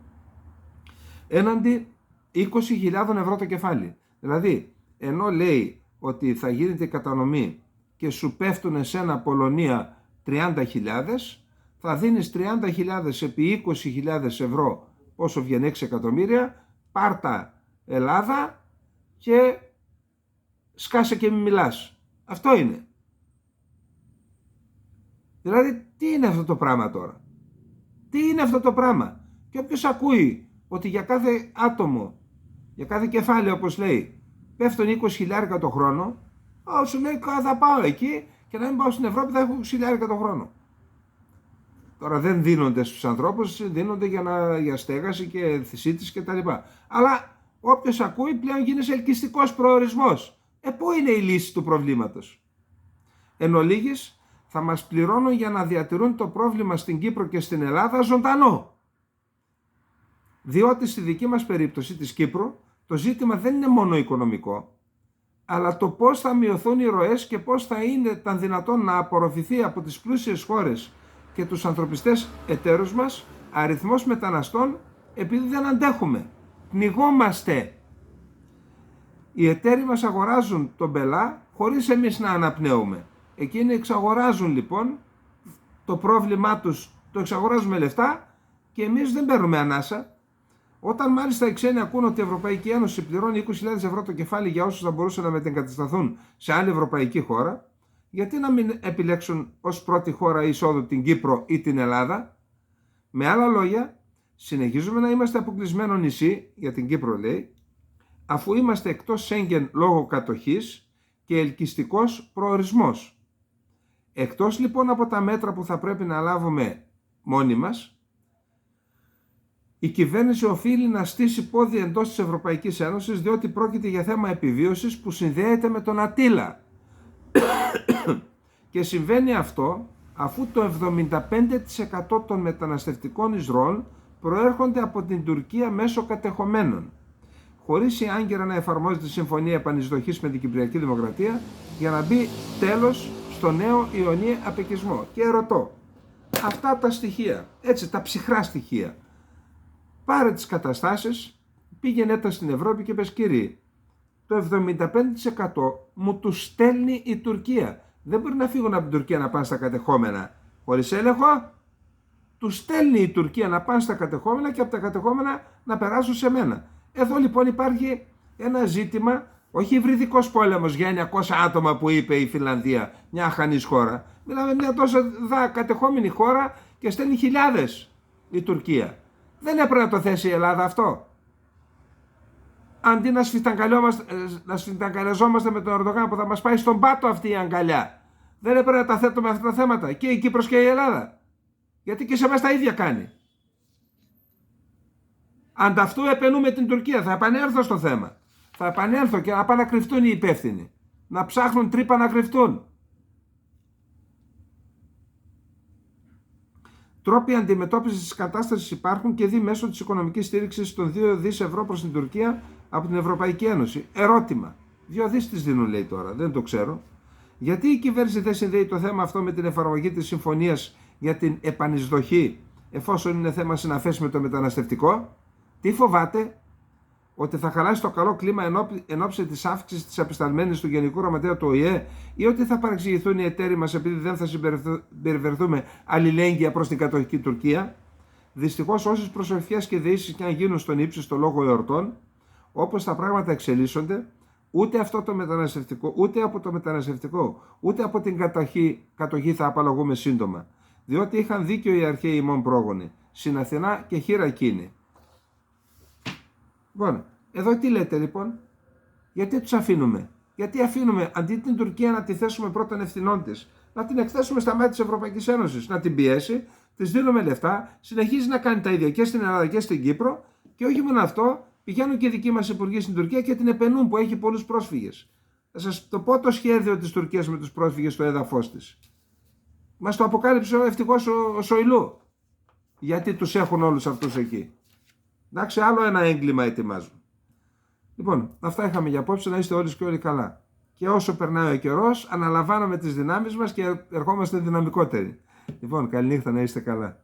έναντι 20.000 ευρώ το κεφάλι. Δηλαδή, ενώ λέει ότι θα γίνεται η κατανομή και σου πέφτουν εσένα Πολωνία 30.000, θα δίνεις 30.000 επί 20.000 ευρώ, πόσο βγαίνει 6 εκατομμύρια, πάρτα Ελλάδα και σκάσε και μη μιλάς. Αυτό είναι. Δηλαδή, τι είναι αυτό το πράγμα τώρα. Και όποιος ακούει ότι για κάθε άτομο, για κάθε κεφάλαιο όπως λέει, πέφτουν 20.000 το χρόνο, σου λέει θα πάω εκεί και να μην πάω στην Ευρώπη θα έχω 20.000 το χρόνο. Τώρα δεν δίνονται στους ανθρώπους, δίνονται για στέγαση και σύντηση και τα λοιπά. Αλλά όποιος ακούει πλέον γίνεσαι ελκυστικός προορισμός. Πού είναι η λύση του προβλήματος. Εν ολίγης, θα μας πληρώνουν για να διατηρούν το πρόβλημα στην Κύπρο και στην Ελλάδα ζωντανό. Διότι στη δική μας περίπτωση της Κύπρου, το ζήτημα δεν είναι μόνο οικονομικό, αλλά το πώς θα μειωθούν οι ροές και πώς θα είναι δυνατόν να απορροφηθεί από τις πλούσιες χώρες και τους ανθρωπιστές εταίρους μας αριθμός μεταναστών επειδή δεν αντέχουμε. Πνιγόμαστε. Οι εταίροι μας αγοράζουν τον πελά χωρίς εμείς να αναπνέουμε. Εκείνοι εξαγοράζουν λοιπόν το πρόβλημά τους, το εξαγοράζουν με λεφτά και εμείς δεν παίρνουμε ανάσα. Όταν μάλιστα οι ξένοι ακούν ότι η Ευρωπαϊκή Ένωση πληρώνει 20.000 ευρώ το κεφάλι για όσους θα μπορούσαν να μετεγκατασταθούν σε άλλη ευρωπαϊκή χώρα, γιατί να μην επιλέξουν ως πρώτη χώρα εισόδου την Κύπρο ή την Ελλάδα? Με άλλα λόγια, συνεχίζουμε να είμαστε αποκλεισμένο νησί, για την Κύπρο λέει, αφού είμαστε εκτός Σέγγεν λόγω κατοχής και ελκυστικός προορισμός. Εκτός λοιπόν από τα μέτρα που θα πρέπει να λάβουμε μόνοι μας, η κυβέρνηση οφείλει να στήσει πόδι εντός της Ευρωπαϊκής Ένωσης, διότι πρόκειται για θέμα επιβίωσης που συνδέεται με τον Αττήλα. Και συμβαίνει αυτό αφού το 75% των μεταναστευτικών εισρώων προέρχονται από την Τουρκία μέσω κατεχομένων, χωρίς η άγκαιρα να εφαρμόζεται η Συμφωνία Επανεισδοχής με την Κυπριακή Δημοκρατία για να μπει τέλος στο νέο Ιωνί απικισμό. Και ρωτώ, αυτά τα στοιχεία, έτσι τα ψυχρά στοιχεία, πάρε τις καταστάσεις, πήγαινε τα στην Ευρώπη και πες κύριε, το 75% μου τους στέλνει η Τουρκία. Δεν μπορεί να φύγουν από την Τουρκία να πάνε στα κατεχόμενα χωρίς έλεγχο. Τους στέλνει η Τουρκία να πάνε στα κατεχόμενα και από τα κατεχόμενα να περάσουν σε μένα. Εδώ λοιπόν υπάρχει ένα ζήτημα, όχι υβριδικός πόλεμος για 900 άτομα που είπε η Φινλανδία, μια αχανής χώρα. Μιλάμε μια τόσο κατεχόμενη χώρα και στέλνει χιλιάδες η Τουρκία. Δεν έπρεπε να το θέσει η Ελλάδα αυτό? Αντί να σφινταγκαλιαζόμαστε με τον Ερντογάν που θα μας πάει στον πάτο αυτή η αγκαλιά, δεν έπρεπε να τα θέτουμε αυτά τα θέματα και η Κύπρος και η Ελλάδα? Γιατί και σε εμάς τα ίδια κάνει. Ανταυτού επενούμε την Τουρκία. Θα επανέλθω στο θέμα. Θα επανέλθω και να πάνε να κρυφτούν οι υπεύθυνοι. Να ψάχνουν τρύπα να κρυφτούν. Τρόποι αντιμετώπισης της κατάστασης υπάρχουν και δι μέσω της οικονομικής στήριξης των 2 δις ευρώ προς την Τουρκία από την Ευρωπαϊκή Ένωση. Ερώτημα. 2 δις τις δίνουν λέει τώρα. Δεν το ξέρω. Γιατί η κυβέρνηση δεν συνδέει το θέμα αυτό με την εφαρμογή της συμφωνίας για την επανεισδοχή, εφόσον είναι θέμα συναφές με το μεταναστευτικό? Τι φοβάται? Ότι θα χαλάσει το καλό κλίμα εν ώψη της αύξησης της απεσταλμένης του Γενικού Γραμματέα του ΟΗΕ, ή ότι θα παρεξηγηθούν οι εταίροι μας επειδή δεν θα συμπεριφερθούμε αλληλέγγυα προς την κατοχική Τουρκία? Δυστυχώς, όσες προσευχές και δεήσεις και αν γίνουν στον ύψιστο λόγο εορτών, όπως τα πράγματα εξελίσσονται, ούτε αυτό το μεταναστευτικό, ούτε από το μεταναστευτικό, ούτε από την κατοχή θα απαλλαγούμε σύντομα. Διότι είχαν δίκιο οι αρχαίοι ημών πρόγονοι, συν Αθηνά και χείρα εκείνη. Λοιπόν, εδώ τι λέτε λοιπόν? Γιατί τους αφήνουμε? Γιατί αφήνουμε αντί την Τουρκία να τη θέσουμε πρώτον ευθυνών της, να την εκθέσουμε στα μάτια της Ευρωπαϊκής Ένωσης, να την πιέσει, της δίνουμε λεφτά, συνεχίζει να κάνει τα ίδια και στην Ελλάδα και στην Κύπρο, και όχι μόνο αυτό, πηγαίνουν και δικοί μας υπουργοί στην Τουρκία και την επενούν που έχει πολλούς πρόσφυγες. Θα σας το πω το σχέδιο της Τουρκίας με τους πρόσφυγες στο έδαφος της. Μας το αποκάλυψε ευτυχώς ο Σοηλού. Γιατί τους έχουν όλους αυτούς εκεί. Εντάξει, άλλο ένα έγκλημα ετοιμάζουν. Λοιπόν, αυτά είχαμε για απόψε. Να είστε όλοι και όλοι καλά. Και όσο περνάει ο καιρός, αναλαμβάνουμε τις δυνάμεις μας και ερχόμαστε δυναμικότεροι. Λοιπόν, καληνύχτα, να είστε καλά.